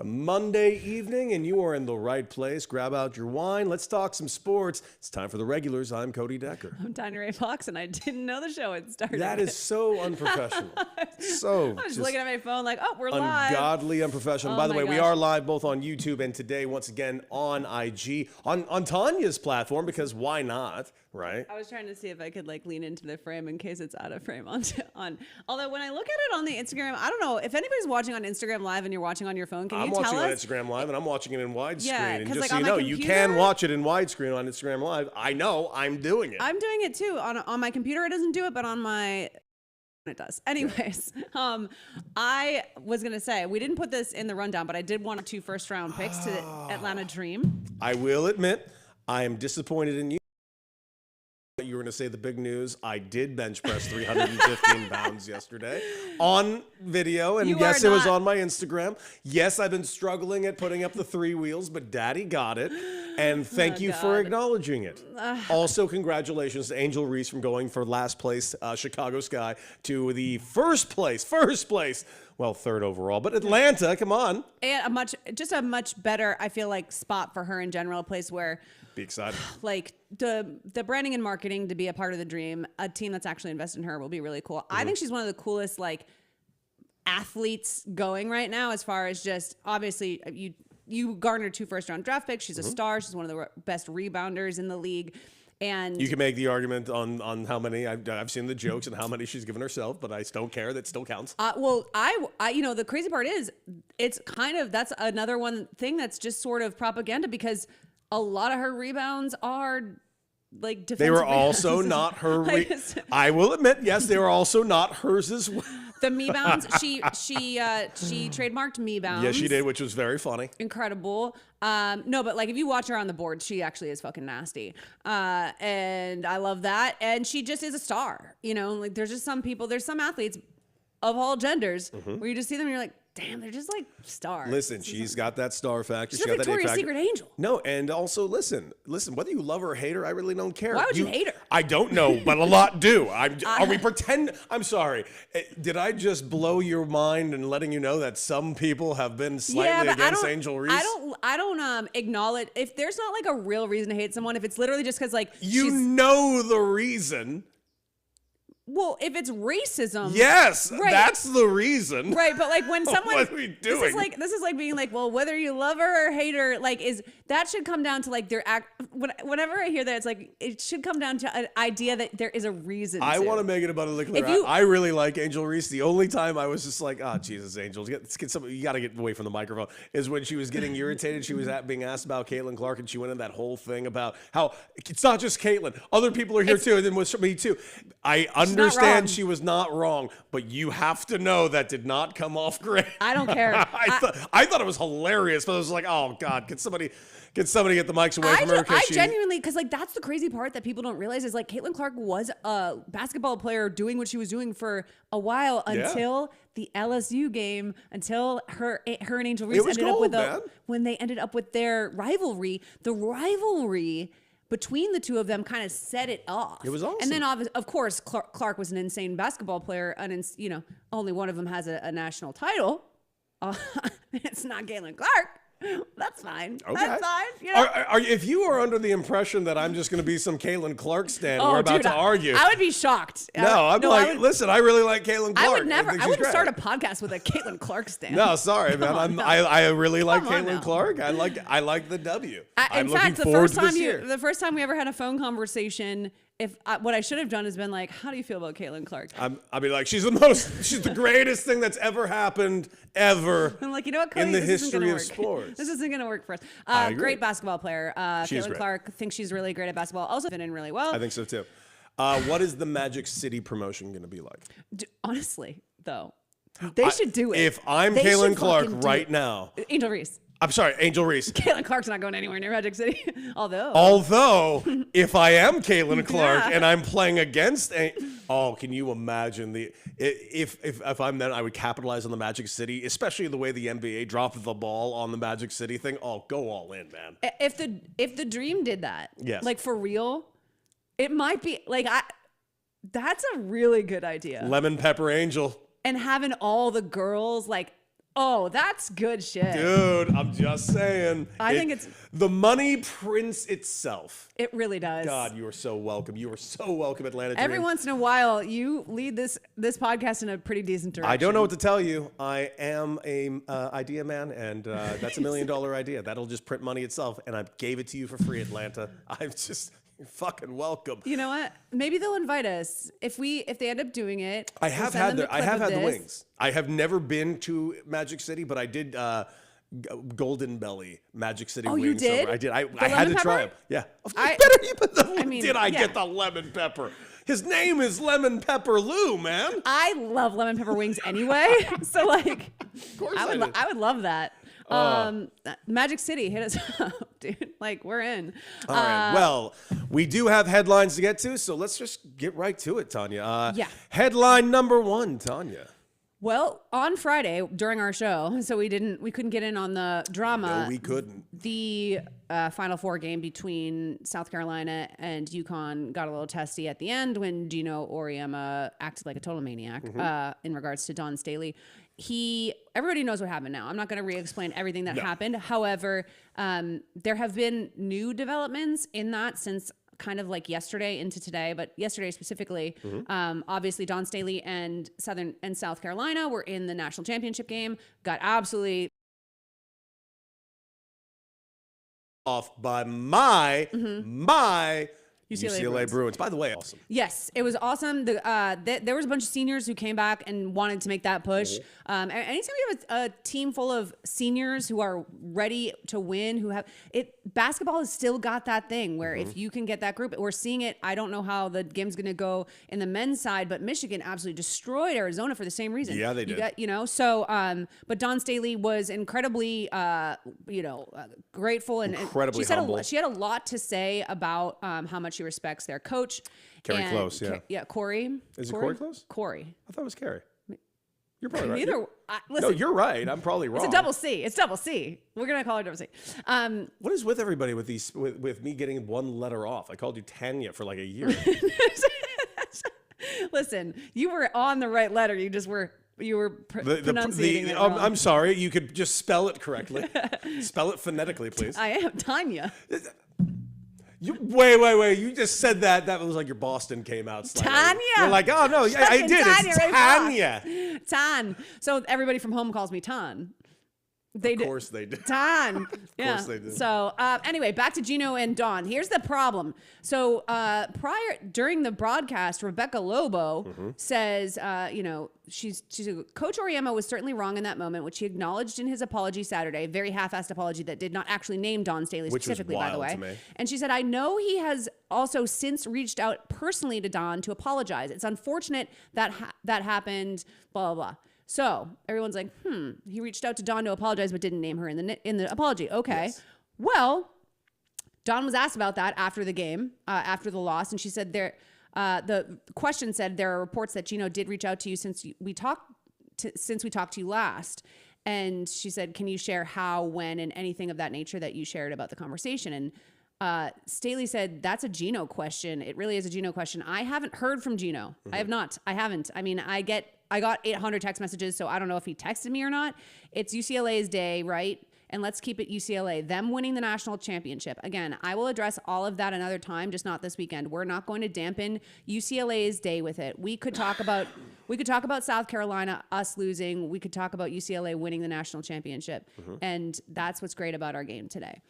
a Monday evening, and you are in the right place. Grab out your wine. Let's talk some sports. It's time for the regulars. I'm Cody Decker. I'm Tanya Ray Fox, and I didn't know the show had started. That is so unprofessional. So I was just looking at my phone like, oh, we're live. Ungodly unprofessional. Oh By the my way, we gosh. are live both on YouTube and today, once again, on IG, on Tanya's platform, because why not, right? I was trying to see if I could like lean into the frame in case it's out of frame on. Although when I look at it on the Instagram, I don't know if anybody's watching on Instagram Live and you're watching on your phone. Can I'm you tell watching on us? Instagram Live, and I'm watching it in widescreen. Yeah, and 'cause, just like, so on you my know, you computer- can watch it in widescreen on Instagram Live. I know, I'm doing it. I'm doing it too. On my computer, it doesn't do it, but on my it does. Anyways, I was gonna say we didn't put this in the rundown, but I did want 2 first-round picks to Atlanta Dream. I will admit, I am disappointed in you. You were going to say the big news. I did bench press 315 pounds yesterday on video. And You yes, are it was not- on my Instagram. Yes, I've been struggling at putting up the 3 wheels, but Daddy got it. And thank you for God. acknowledging it. Also, congratulations to Angel Reese from going for last place, Chicago Sky, to the first place. Well, 3rd overall. But Atlanta, come on. And a much better, I feel like, spot for her in general, a place where Be excited. like the branding and marketing to be a part of the Dream, a team that's actually invested in her will be really cool. I think she's one of the coolest like athletes going right now, as far as just obviously you garnered 2 first-round draft picks. She's a star. She's one of the best rebounders in the league. And You can make the argument on how many, I've seen the jokes and how many she's given herself, but I don't care. That still counts. well, I the crazy part is it's kind of, that's another one thing that's just sort of propaganda, because a lot of her rebounds are like defensive They were rebounds. also not her. Like, it's- I will admit, yes, they were also not hers as well. The me bounds, she trademarked me bounds. Yes, she did, which was very funny. Incredible. No, but like if you watch her on the board, she actually is fucking nasty. And I love that. And she just is a star. You know, like there's just some people, there's some athletes of all genders where you just see them and you're like, damn, they're just like stars. Listen, she's got that star factor. She's a got that it Victoria's factor. Secret angel. No, and also listen, whether you love her or hate her, I really don't care. Why would you hate her? I don't know, but a lot do. Are we pretend? I'm sorry. Did I just blow your mind and letting you know that some people have been slightly against Angel Reese? I don't acknowledge if there's not like a real reason to hate someone, if it's literally just because like You she's, know the reason. well, if it's racism. Yes, Right. that's the reason. Right, but like when someone What are we doing? This is like being like, well, whether you love her or hate her, like that should come down to like their act. Whenever I hear that, it's like it should come down to an idea that there is a reason. I want to make it abundantly clear. If you- I really like Angel Reese. The only time I was just like, oh, Jesus, Angel, let's get some. You got to get away from the microphone. Is when she was getting irritated. She was being asked about Caitlin Clark, and she went in that whole thing about how it's not just Caitlin. Other people are here too, and then with me too. I wrong. understand she was not wrong, but you have to know that did not come off great. I don't care. I thought it was hilarious, but I was like, oh God, can somebody get the mics away from her? 'Cause I she- genuinely, because like that's the crazy part that people don't realize is like Caitlin Clark was a basketball player doing what she was doing for a while until the LSU game, until her and Angel Reese was ended up gold, with man. when they ended up with their rivalry. The rivalry between the two of them kind of set it off. It was awesome. And then of course Clark was an insane basketball player, and only one of them has a national title. It's not Caitlin Clark. That's fine. Okay. That's fine. You know? If you are under the impression that I'm just going to be some Caitlin Clark stan, we're about dude, to argue. I would be shocked. No, listen, I really like Caitlin Clark. I would never. think I she's wouldn't great. start a podcast with a Caitlin Clark stand. No, sorry, man. on, no. I really like Come on Caitlin now. Clark. I like the W. I'm In looking fact, forward to this year. the first time we ever had a phone conversation, what I should have done is been like, "How do you feel about Caitlin Clark?" I'll be like, she's the greatest thing that's ever happened, ever. I'm like, you know what, Cody? in the This isn't history gonna of work. sports. This isn't going to work for us. I agree. Great basketball player. She's Caitlin great. Clark thinks she's really great at basketball. Also fit in really well. I think so too. What is the Magic City promotion going to be like? Honestly, though, they should do it. If I'm They Caitlin should Clark fucking do right it. now, Angel Reese. I'm sorry, Angel Reese. Caitlin Clark's not going anywhere near Magic City. Although, if I am Caitlin Clark Yeah. and I'm playing against, can you imagine if I'm then I would capitalize on the Magic City, especially the way the NBA dropped the ball on the Magic City thing. Oh, go all in, man. If the Dream did that, Yes. like for real, it might be like that's a really good idea. Lemon Pepper Angel. And having all the girls like Oh, that's good shit. Dude, I'm just saying. I think it's the money prints itself. It really does. God, you are so welcome. You are so welcome, Atlanta Every Dream. once in a while, you lead this podcast in a pretty decent direction. I don't know what to tell you. I am a idea man, and that's $1 million idea. That'll just print money itself, and I gave it to you for free, Atlanta. You're fucking welcome. You know what? Maybe they'll invite us if they end up doing it. I have had the wings. I have never been to Magic City, but I did Golden Belly Magic City wings. You did? I did. I had to try them. Yeah. Did I get the lemon pepper? His name is Lemon Pepper Lou, man. I love lemon pepper wings anyway. So like, of course I would love that. Magic City, hit us up, dude. Like, we're in. All right. Well, we do have headlines to get to, so let's just get right to it, Tanya. Yeah. Headline number 1, Tanya. Well, on Friday during our show, so we couldn't get in on the drama. No, we couldn't. The Final Four game between South Carolina and UConn got a little testy at the end when Gino Auriemma acted like a total maniac in regards to Dawn Staley. Everybody knows what happened now. I'm not going to re-explain everything that happened. However, there have been new developments in that since kind of like yesterday into today, but yesterday specifically. Obviously, Dawn Staley and South Carolina were in the national championship game, got absolutely off by my UCLA Bruins. By the way, awesome. Yes, it was awesome. There was a bunch of seniors who came back and wanted to make that push. Anytime you have a team full of seniors who are ready to win, who have it, basketball has still got that thing where if you can get that group, we're seeing it. I don't know how the game's going to go in the men's side, but Michigan absolutely destroyed Arizona for the same reason. Yeah, they did. But Dawn Staley was incredibly, grateful and incredibly humble. She had a lot to say about how much she respects their coach. Corey Close, Corey. Is it Corey Close? Corey. I thought it was Carey. You're probably right. Listen, no, you're right. I'm probably wrong. It's a double C. It's double C. We're gonna call it double C. What is with everybody with these with me getting one letter off? I called you Tanya for like a year. Listen, you were on the right letter. You were pronunciating it wrong. I'm sorry. You could just spell it correctly. Spell it phonetically, please. I am Tanya. Wait. You just said that. That was like your Boston came out slightly. Tanya. You're like, oh, no, I did. It's Tanya. Tan. So everybody from home calls me Tan. Of course they did. Tan. Of course they did. So anyway, back to Gino and Dawn. Here's the problem. So during the broadcast, Rebecca Lobo says, she's Coach Auriemma was certainly wrong in that moment, which he acknowledged in his apology Saturday, very half-assed apology that did not actually name Dawn Staley specifically, by the way. And she said, I know he has also since reached out personally to Dawn to apologize. It's unfortunate that that happened, blah, blah, blah. So everyone's like, he reached out to Dawn to apologize, but didn't name her in the apology. Okay. Yes. Well, Dawn was asked about that after the game, after the loss. And she said the question said, there are reports that Gino did reach out to you since we talked to you last. And she said, can you share how, when, and anything of that nature that you shared about the conversation? And Staley said, that's a Gino question. It really is a Gino question. I haven't heard from Gino. I have not. I haven't. I mean, I got 800 text messages, so I don't know if he texted me or not. It's UCLA's day, right? And let's keep it UCLA. Them winning the national championship. Again, I will address all of that another time, just not this weekend. We're not going to dampen UCLA's day with it. We could talk about South Carolina, us losing. We could talk about UCLA winning the national championship. And that's what's great about our game today.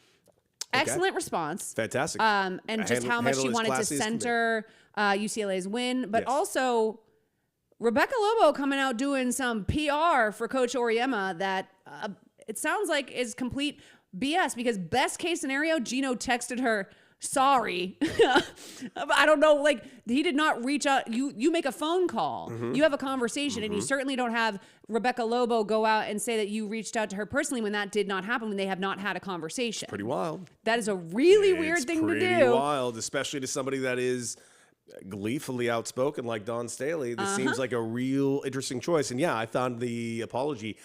Okay. Excellent response. Fantastic. And just how much she wanted to center UCLA's win, but also Rebecca Lobo coming out doing some PR for Coach Auriemma that it sounds like is complete BS, because best case scenario, Gino texted her, sorry. I don't know. Like, he did not reach out. You make a phone call. You have a conversation, and you certainly don't have Rebecca Lobo go out and say that you reached out to her personally when that did not happen, when they have not had a conversation. Pretty wild. That is a really weird thing to do. Pretty wild, especially to somebody that is gleefully outspoken like Dawn Staley. This seems like a real interesting choice. And yeah, I found the apology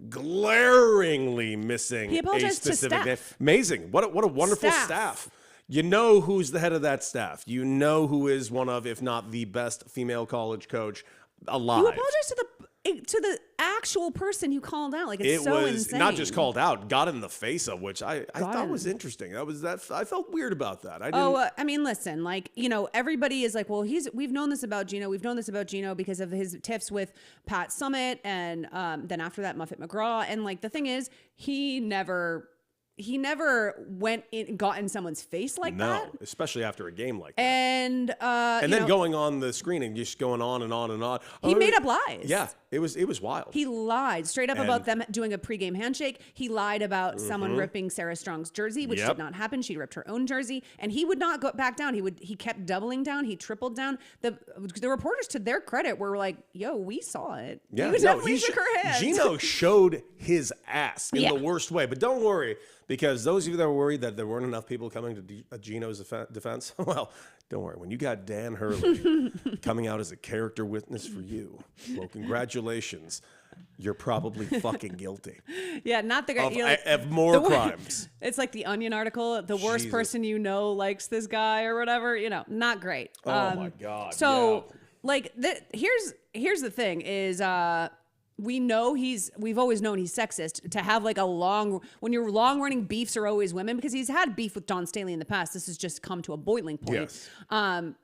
glaringly missing. He apologized a specific to staff. Amazing. What a wonderful staff. You know who's the head of that staff. You know who is one of, if not the best female college coach alive. You apologize to to the actual person who called out. Like, it's It so was insane. not just called out, got in the face of, which I thought was interesting. I felt weird about that. I didn't. I mean, listen, like, everybody is like, well, we've known this about Gino. We've known this about Gino because of his tiffs with Pat Summitt and then after that, Muffet McGraw. And like, the thing is, he never went in, got in someone's face like that. No, especially after a game like that. And then going on the screen and just going on and on and on. He made up lies. Yeah, it was wild. He lied straight up about them doing a pregame handshake. He lied about someone ripping Sarah Strong's jersey, which did not happen. She ripped her own jersey, and he would not go back down. He kept doubling down. He tripled down. The reporters, to their credit, were like, "Yo, we saw it." Yeah, he definitely shook her hand. Gino showed his ass in the worst way. But don't worry, because those of you that were worried that there weren't enough people coming to Gino's defense, well, don't worry. When you got Dan Hurley coming out as a character witness for you, well, congratulations. You're probably fucking guilty. Yeah, not the guy of more crimes. It's like the Onion article. The worst person you know likes this guy or whatever. Not great. Oh my God. So like, here's the thing is. We've always known he's sexist. To have like when your long running beefs are always women, because he's had beef with Dawn Staley in the past. This has just come to a boiling point. Yes.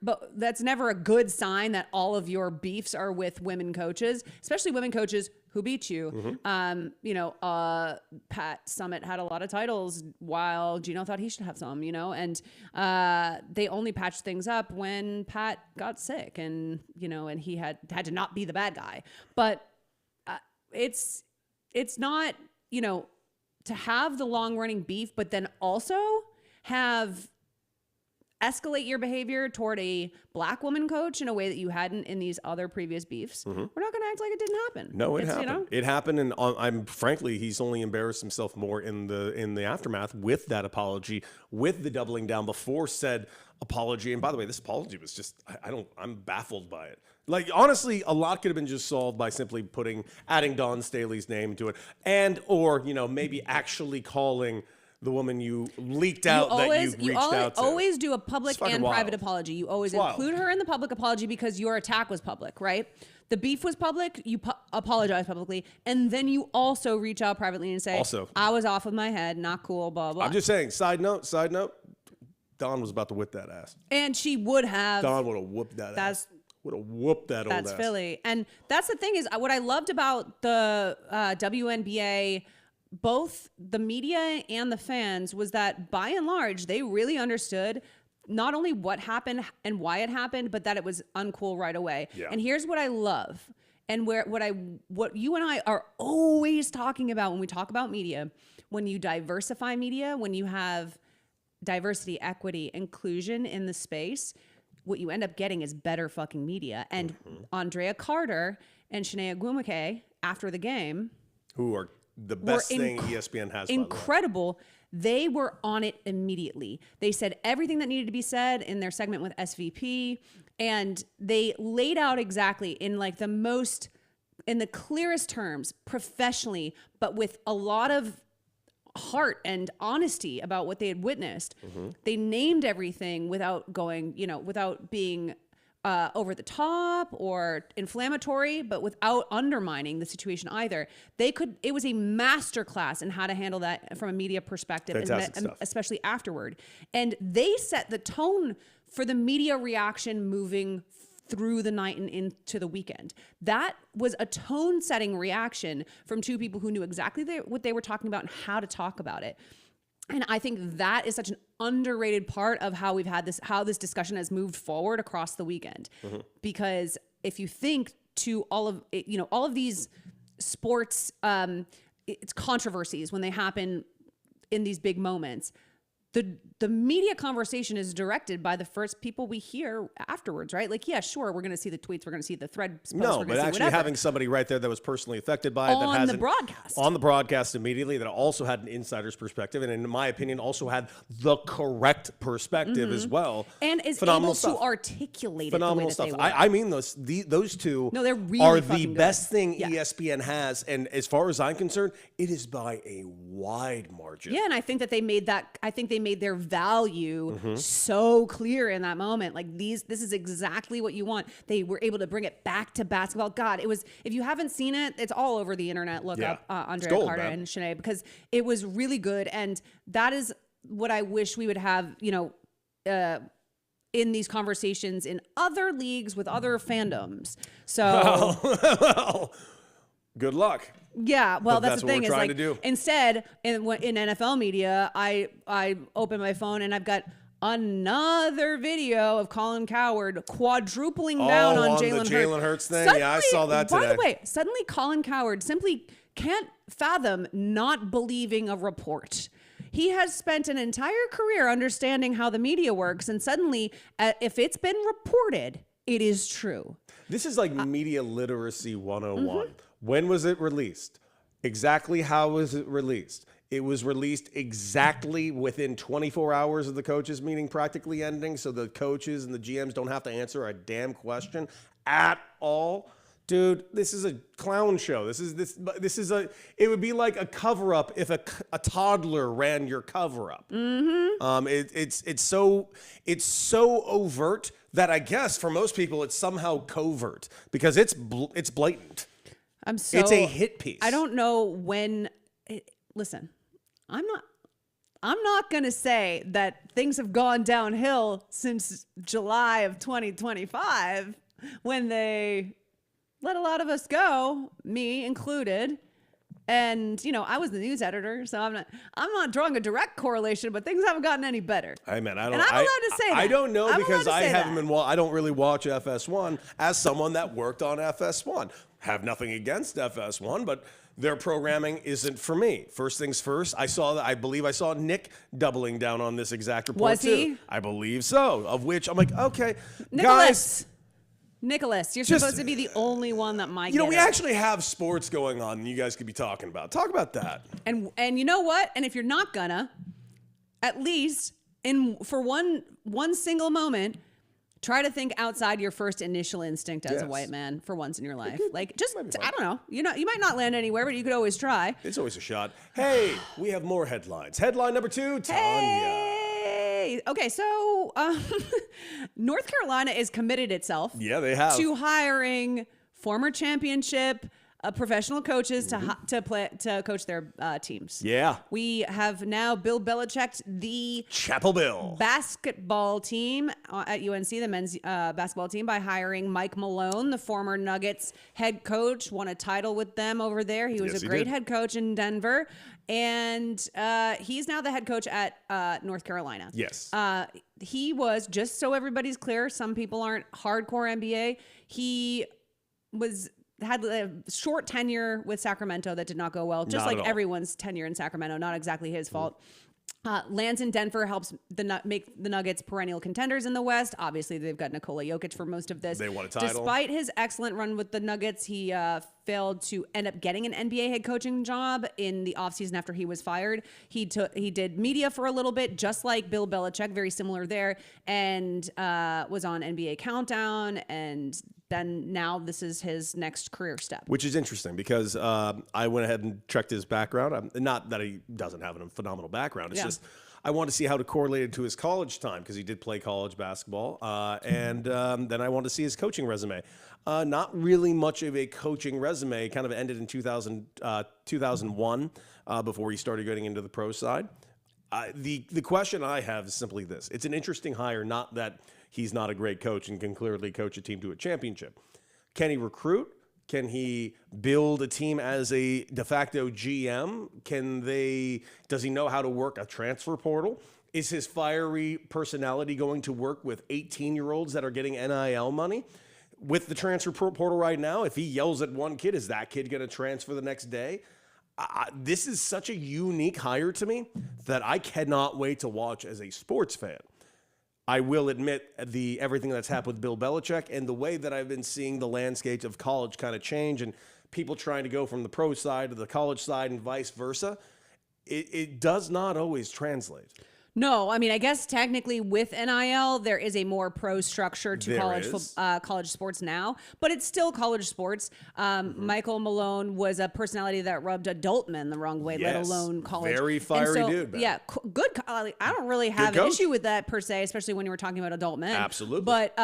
But that's never a good sign that all of your beefs are with women coaches, especially women coaches who beat you. Pat Summitt had a lot of titles while Gino thought he should have some, and they only patched things up when Pat got sick and he had to not be the bad guy. But it's not, to have the long running beef, but then also escalate your behavior toward a black woman coach in a way that you hadn't in these other previous beefs. We're not going to act like it didn't happen. No, it happened. It happened, and I'm frankly, he's only embarrassed himself more in the aftermath with that apology, with the doubling down before said apology. And by the way, this apology was just I'm baffled by it. Like, honestly, a lot could have been just solved by simply adding Dawn Staley's name to it, or maybe actually calling the woman you leaked out that you reached out to. You always do a public and private apology. You always include her in the public apology because your attack was public, right? The beef was public. You apologize publicly, and then you also reach out privately and say, "I was off of my head, not cool." Blah blah. I'm just saying. Side note. Dawn was about to whip that ass, and she would have. Dawn would have whooped that ass. Would have whooped that old ass. That's Philly. And that's the thing is what I loved about the WNBA, both the media and the fans, was that by and large, they really understood not only what happened and why it happened, but that it was uncool right away. Yeah. And here's what I love. And what you and I are always talking about when we talk about media, when you diversify media, when you have diversity, equity, inclusion in the space, what you end up getting is better fucking media. And Andrea Carter and Shania Gwumake, after the game, who are the best thing ESPN has, incredible. They were on it immediately. They said everything that needed to be said in their segment with SVP, and they laid out exactly in the clearest terms, professionally, but with a lot of heart and honesty about what they had witnessed. They named everything without going, without being over the top or inflammatory, but without undermining the situation either. It was a masterclass in how to handle that from a media perspective, and especially afterward. And they set the tone for the media reaction moving through the night and into the weekend. That was a tone-setting reaction from two people who knew exactly what they were talking about and how to talk about it. And I think that is such an underrated part of how how this discussion has moved forward across the weekend. Because if you think to all of these sports, it's controversies when they happen in these big moments, the media conversation is directed by the first people we hear afterwards, right? Like, yeah, sure, we're going to see the tweets, we're going to see the thread posts, no, but actually having somebody right there that was personally affected by it, on the broadcast immediately, that also had an insider's perspective, and in my opinion, also had the correct perspective as well, and is able to articulate it the way that they were. I mean, those two they're really are the best thing ESPN has, and as far as I'm concerned, it is by a wide margin. Yeah, and I think that they made that they made their value so clear in that moment. Like this is exactly what you want. They were able to bring it back to basketball. God, it was, if you haven't seen it, it's all over the internet. Look up Andrea gold, Carter man. and Shanae, because it was really good. And that is what I wish we would have, in these conversations in other leagues with other fandoms. So Well, good luck. yeah, well, But that's that's the what thing we're is trying like to do. instead in NFL media, I open my phone and I've got another video of Colin Cowherd quadrupling down on on the Jalen Hurts. Jalen Hurts thing? Yeah, I saw that By today. the way, suddenly Colin Cowherd simply can't fathom not believing a report. He has spent an entire career understanding how the media works, and suddenly, if it's been reported, it is true. This is like media literacy 101. When was it released? Exactly how was it released? It was released exactly within 24 hours of the coaches meeting practically ending, so the coaches and the GMs don't have to answer a damn question at all. Dude, this is a clown show. This is it would be like a cover up if a toddler ran your cover up. It's so overt that I guess for most people it's somehow covert because it's blatant. It's a hit piece. I don't know when. Listen, I'm not going to say that things have gone downhill since July of 2025 when they let a lot of us go, me included. And, I was the news editor, so I'm not drawing a direct correlation, but things haven't gotten any better. Hey man, And I'm allowed to say that. I don't know I'm because allowed to I say haven't that. been. I don't really watch FS1 as someone that worked on FS1. Have nothing against FS1, but their programming isn't for me. First things first, I believe I saw Nick doubling down on this exact report Was he? too. I believe so. Of which I'm like, okay, guys. Nicholas, you're Just- supposed to be the only one that might You know, get we it. actually have sports going on and you guys could be talking about. Talk about that. And you know what? And if you're not gonna, at least for one single moment, try to think outside your first initial instinct as a Yes. white man for once in your life. Like just Might be fun. I don't know. You might not land anywhere, but you could always try. It's always a shot. Hey, we have more headlines. Headline number 2, Tanya. Hey! Okay, so North Carolina is committed itself Yeah, they have. to hiring former championship professional coaches to coach their teams. Yeah. We have now Bill Belichick, the Chapel Bill. basketball team at UNC, the men's basketball team, by hiring Mike Malone, the former Nuggets head coach, won a title with them over there. He was Yes, a he great did. head coach in Denver. And he's now the head coach at North Carolina. Yes. He was, just so everybody's clear, some people aren't hardcore NBA. He had a short tenure with Sacramento that did not go well, just Not at like all. everyone's tenure in Sacramento, not exactly his fault. Lands in Denver helps make the Nuggets perennial contenders in the West. Obviously, they've got Nikola Jokic for most of this. They won a title. Despite his excellent run with the Nuggets, he failed to end up getting an NBA head coaching job in the offseason after he was fired. He did media for a little bit, just like Bill Belichick, very similar there, and was on NBA Countdown, and then now this is his next career step. Which is interesting because I went ahead and checked his background. Not that he doesn't have a phenomenal background. It's just I wanted to see how to correlate it to his college time because he did play college basketball. And then I wanted to see his coaching resume. Not really much of a coaching resume. Kind of ended in 2001 before he started getting into the pro side. The question I have is simply this. It's an interesting hire, not that he's not a great coach and can clearly coach a team to a championship. Can he recruit? Can he build a team as a de facto GM? Does he know how to work a transfer portal? Is his fiery personality going to work with 18-year-olds that are getting NIL money? With the transfer portal right now, if he yells at one kid, is that kid going to transfer the next day? This is such a unique hire to me that I cannot wait to watch as a sports fan. I will admit everything that's happened with Bill Belichick and the way that I've been seeing the landscape of college kind of change and people trying to go from the pro side to the college side and vice versa. It does not always translate. No, I mean, I guess technically with NIL, there is a more pro structure to There college is. college sports now, but it's still college sports. Michael Malone was a personality that rubbed adult men the wrong way, let Yes. alone college. Very And fiery dude, man. Yeah, good. I don't really have an coach. issue with that per se, especially when you were talking about adult men. Absolutely. But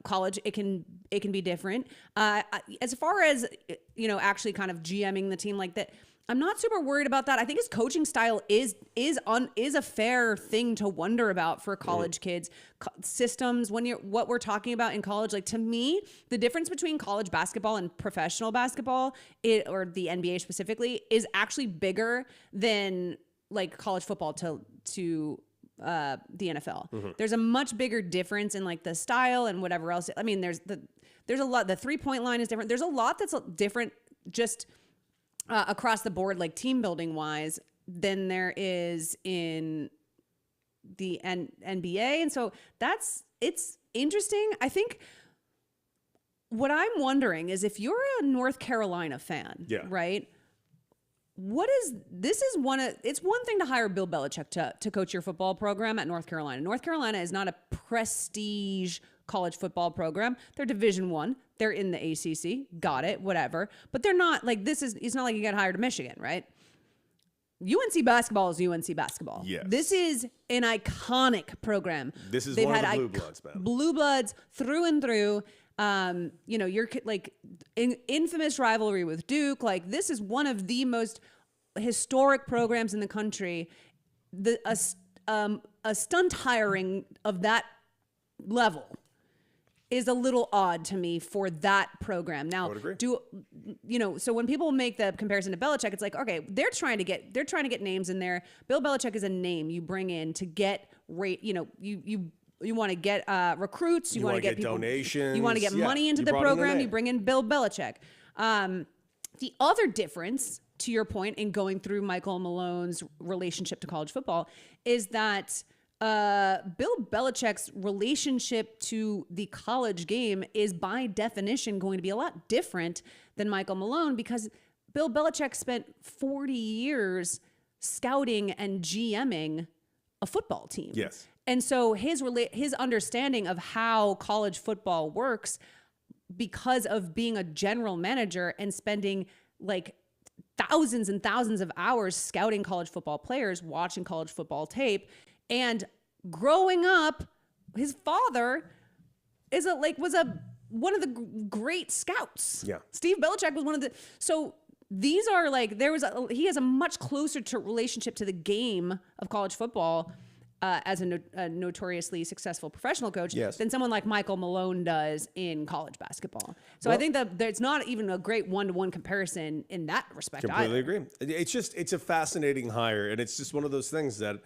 college it can be different. As far as actually kind of GMing the team like that. I'm not super worried about that. I think his coaching style is a fair thing to wonder about for college kids. Systems what we're talking about in college, like to me, the difference between college basketball and professional basketball, or the NBA specifically, is actually bigger than like college football to the NFL. There's a much bigger difference in like the style and whatever else. I mean, there's a lot. The 3-point line is different. There's a lot that's different just across the board, like team building wise, than there is in the NBA. And so it's interesting. I think what I'm wondering is if you're a North Carolina fan, right? It's one thing to hire Bill Belichick to coach your football program at North Carolina. North Carolina is not a prestige college football program. They're Division I. They're in the ACC. Got it. Whatever. But they're not like it's not like you got hired to Michigan, right? UNC basketball is UNC basketball. Yes. This is an iconic program. This is one of the blue bloods, man. Blue bloods through and through. You're like infamous rivalry with Duke. Like this is one of the most historic programs in the country. A stunt hiring of that level is a little odd to me for that program. Now, I would agree. So when people make the comparison to Belichick, it's like, okay, they're trying to get names in there. Bill Belichick is a name you bring in to get you want to get recruits, you want to get people, donations, you want to get money into the program, you bring in Bill Belichick. The other difference, to your point, in going through Michael Malone's relationship to college football is that Bill Belichick's relationship to the college game is by definition going to be a lot different than Michael Malone, because Bill Belichick spent 40 years scouting and GMing a football team. Yes. And so his understanding of how college football works, because of being a general manager and spending like thousands and thousands of hours scouting college football players, watching college football tape, and growing up, his father was one of the great scouts. Yeah. Steve Belichick was one of the. So these are like he has a much closer relationship to the game of college football as a notoriously successful professional coach than someone like Michael Malone does in college basketball. So I think that it's not even a great one-to-one comparison in that respect. Completely agree. It's a fascinating hire, and it's just one of those things that,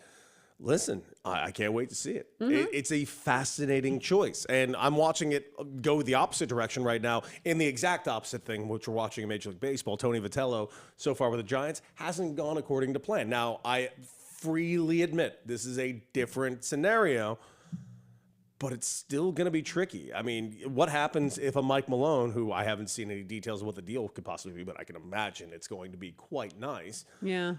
listen, I can't wait to see it. It's a fascinating choice, and I'm watching it go the opposite direction right now in the exact opposite thing, which we're watching in Major League Baseball. Tony Vitello, so far with the Giants, hasn't gone according to plan. Now, I freely admit this is a different scenario, but it's still going to be tricky. I mean, what happens if a Mike Malone, who I haven't seen any details of what the deal could possibly be, but I can imagine it's going to be quite nice. Yeah.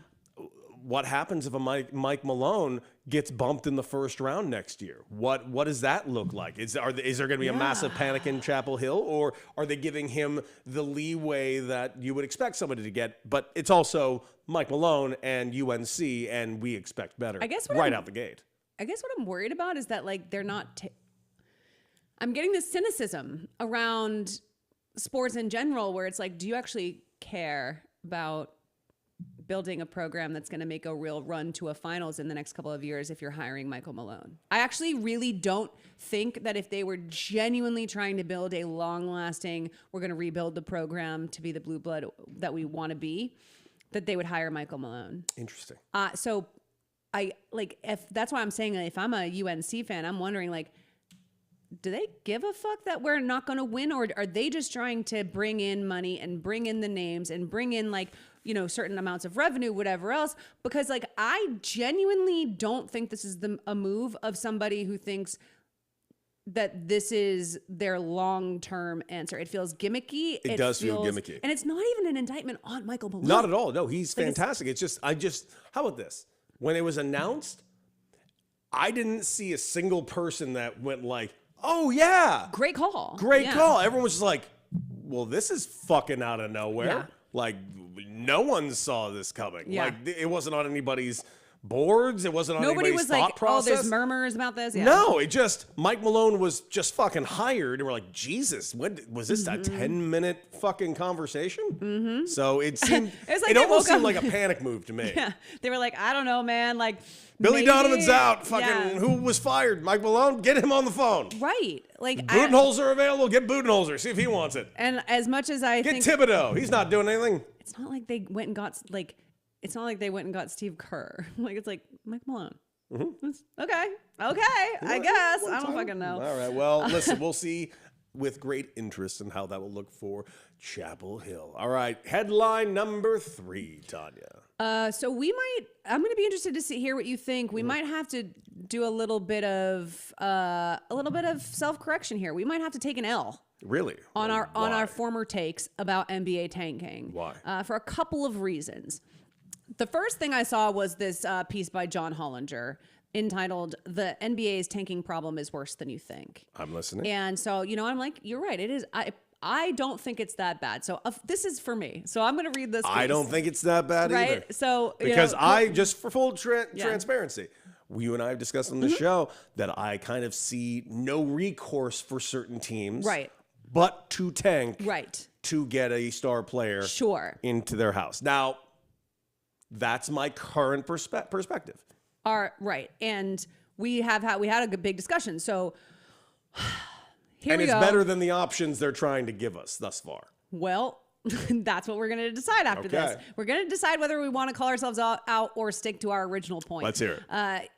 What happens if a Mike Malone gets bumped in the first round next year? What does that look like? Is there going to be a massive panic in Chapel Hill, or are they giving him the leeway that you would expect somebody to get? But it's also Mike Malone and UNC, and we expect better. I guess out the gate. I guess what I'm worried about is that like they're not. I'm getting this cynicism around sports in general, where it's like, do you actually care about building a program that's going to make a real run to a finals in the next couple of years if you're hiring Michael Malone? I actually really don't think that if they were genuinely trying to build a long-lasting, we're going to rebuild the program to be the blue blood that we want to be, that they would hire Michael Malone. Interesting. So I like, if that's why I'm saying, if I'm a UNC fan, I'm wondering like, do they give a fuck that we're not going to win, or are they just trying to bring in money and bring in the names and bring in like, certain amounts of revenue, whatever else? Because like, I genuinely don't think this is a move of somebody who thinks that this is their long-term answer. It feels gimmicky. It does feel gimmicky. And it's not even an indictment on Michael Malone. Not at all. No, he's fantastic. How about this? When it was announced, I didn't see a single person that went like, "Oh yeah, Great call. great Yeah. call." Everyone was just like, "Well, this is fucking out of nowhere." Yeah. Like no one saw this coming. Yeah. Like it wasn't on anybody's boards. It wasn't on Nobody anybody's was like, thought process. oh, there's murmurs about this. Yeah. No, it just Mike Malone was just fucking hired, and we're like, Jesus, when was this a 10-minute fucking conversation? Mm-hmm. So it seemed It's like it they almost woke seemed up- like a panic move to me. Yeah. They were like, I don't know, man. Like Billy maybe- Donovan's out. Fucking Yeah. who was fired? Mike Malone. Get him on the phone. Right. Like Budenholzer available. Get Budenholzer. See if he wants it. and as much as I Get think Thibodeau. He's not doing anything. it's not like they went and got like it's not like they went and got Steve Kerr. Like it's like Mike Malone. It's- Okay. I guess. I don't fucking know. All right. Well, listen, we'll see with great interest in how that will look for Chapel Hill. All right. Headline number 3, Tanya. So I'm going to be interested to hear what you think. We might have to do a little bit of self-correction here. We might have to take an L Really? on Why? our former takes about NBA tanking. Why? For a couple of reasons. The first thing I saw was this piece by John Hollinger entitled "The NBA's Tanking Problem is Worse Than You Think." I'm listening. And so, I'm like, you're right. It is. I don't think it's that bad. So this is for me. So I'm going to read this piece. I don't think it's that bad either. Right. So Because I, just for full transparency, you and I have discussed on the show that I kind of see no recourse for certain teams. Right. But to tank. Right. To get a star player. Sure. Into their house. Now, that's my current perspective. Right. And we had a big discussion. So here and we it's go. better than the options they're trying to give us thus far. Well, that's what we're going to decide after this. Okay. We're going to decide whether we want to call ourselves out or stick to our original point. Let's hear it.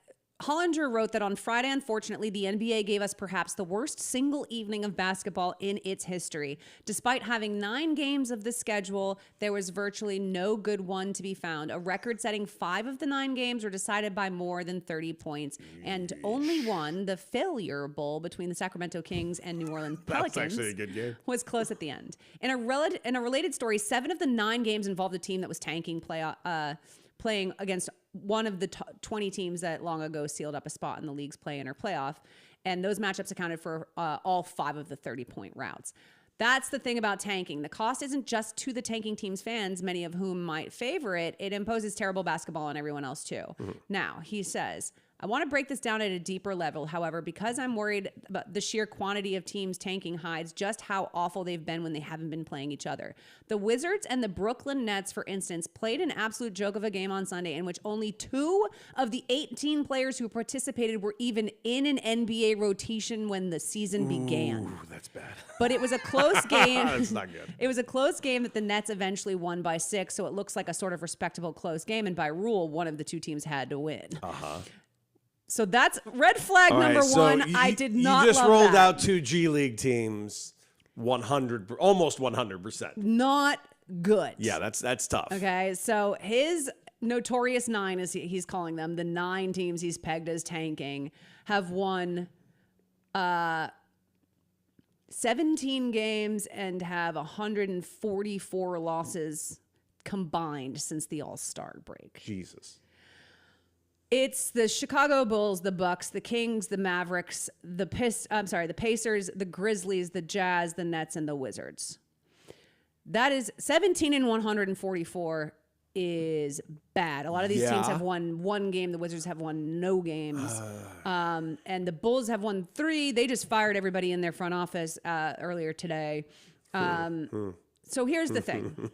Hollinger wrote that on Friday, unfortunately, the NBA gave us perhaps the worst single evening of basketball in its history. Despite having 9 games of the schedule, there was virtually no good one to be found. A record-setting 5 of the 9 games were decided by more than 30 points, and only one, the Failure Bowl between the Sacramento Kings and New Orleans Pelicans, That's actually a good game. was close at the end. In a related story, 7 of the 9 games involved a team that was tanking playing against one of the 20 teams that long ago sealed up a spot in the league's play-in or playoff. And those matchups accounted for all 5 of the 30-point routes. That's the thing about tanking. The cost isn't just to the tanking team's fans, many of whom might favor it. It imposes terrible basketball on everyone else too. Now, he says, I want to break this down at a deeper level. However, because I'm worried about the sheer quantity of teams tanking hides just how awful they've been when they haven't been playing each other. The Wizards and the Brooklyn Nets, for instance, played an absolute joke of a game on Sunday in which only 2 of the 18 players who participated were even in an NBA rotation when the season began. Ooh, that's bad. But it was a close game. That's not good. It was a close game that the Nets eventually won by 6, so it looks like a sort of respectable close game. And by rule, one of the 2 teams had to win. So that's red flag All number right, so 1. I did not You just love rolled that. out 2 G League teams, almost 100%. Not good. Yeah, that's tough. Okay, so his notorious 9, as he's calling them, the 9 teams he's pegged as tanking, have won 17 games and have 144 losses combined since the All-Star break. Jesus. It's the Chicago Bulls, the Bucks, the Kings, the Mavericks, the Pacers, the Grizzlies, the Jazz, the Nets, and the Wizards. That is 17 and 144 is bad. A lot of these teams have won 1 game. The Wizards have won no games. And the Bulls have won 3. They just fired everybody in their front office earlier today. So here's the thing.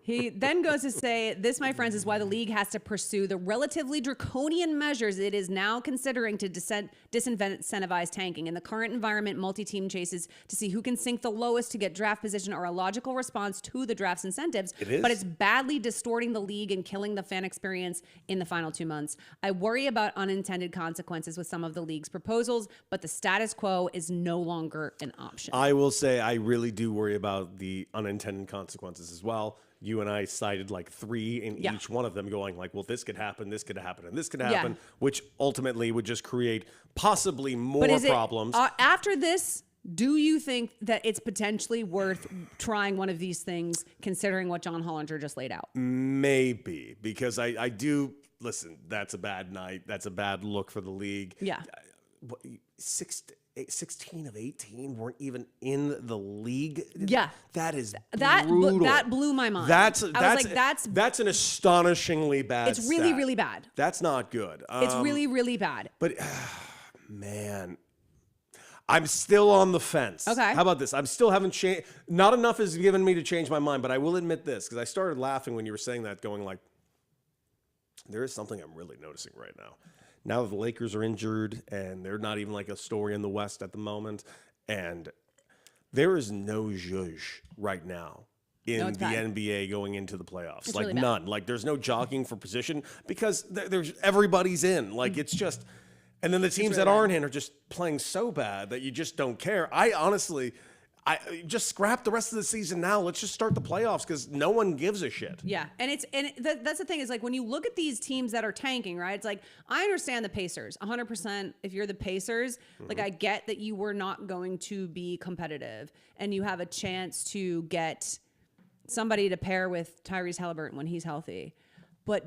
He then goes to say, this, my friends, is why the league has to pursue the relatively draconian measures it is now considering to disincentivize tanking. In the current environment, multi-team chases to see who can sink the lowest to get draft position are a logical response to the draft's incentives, but it's badly distorting the league and killing the fan experience in the final 2 months. I worry about unintended consequences with some of the league's proposals, but the status quo is no longer an option. I will say I really do worry about the unintended consequences as well. You and I cited like 3 in each one of them going like, well, this could happen, and this could happen, which ultimately would just create possibly more problems. After this, do you think that it's potentially worth trying one of these things, considering what John Hollinger just laid out? Maybe, because I do listen, that's a bad night. That's a bad look for the league. Yeah. 16 of 18 weren't even in the league. Yeah. That is That brutal. that blew my mind. That's that's an astonishingly bad it's really, stat. really bad. That's not good. It's really, really bad. But man, I'm still on the fence. Okay. How about this? I'm still haven't changed. Not enough has given me to change my mind, but I will admit this because I started laughing when you were saying that, going like, there is something I'm really noticing right now. Now that the Lakers are injured and they're not even like a story in the West at the moment, and there is no zhuzh right now in it's the bad. NBA going into the playoffs. It's Like really bad. none. Like there's no jockeying for position because there's everybody's in. Like it's just, and then the teams that aren't in are just playing so bad that you just don't care. I honestly, I just scrap the rest of the season now. Let's just start the playoffs because no one gives a shit. Yeah, and that's the thing is like when you look at these teams that are tanking, right? It's like I understand the Pacers 100%. If you're the Pacers, like I get that you were not going to be competitive, and you have a chance to get somebody to pair with Tyrese Halliburton when he's healthy, but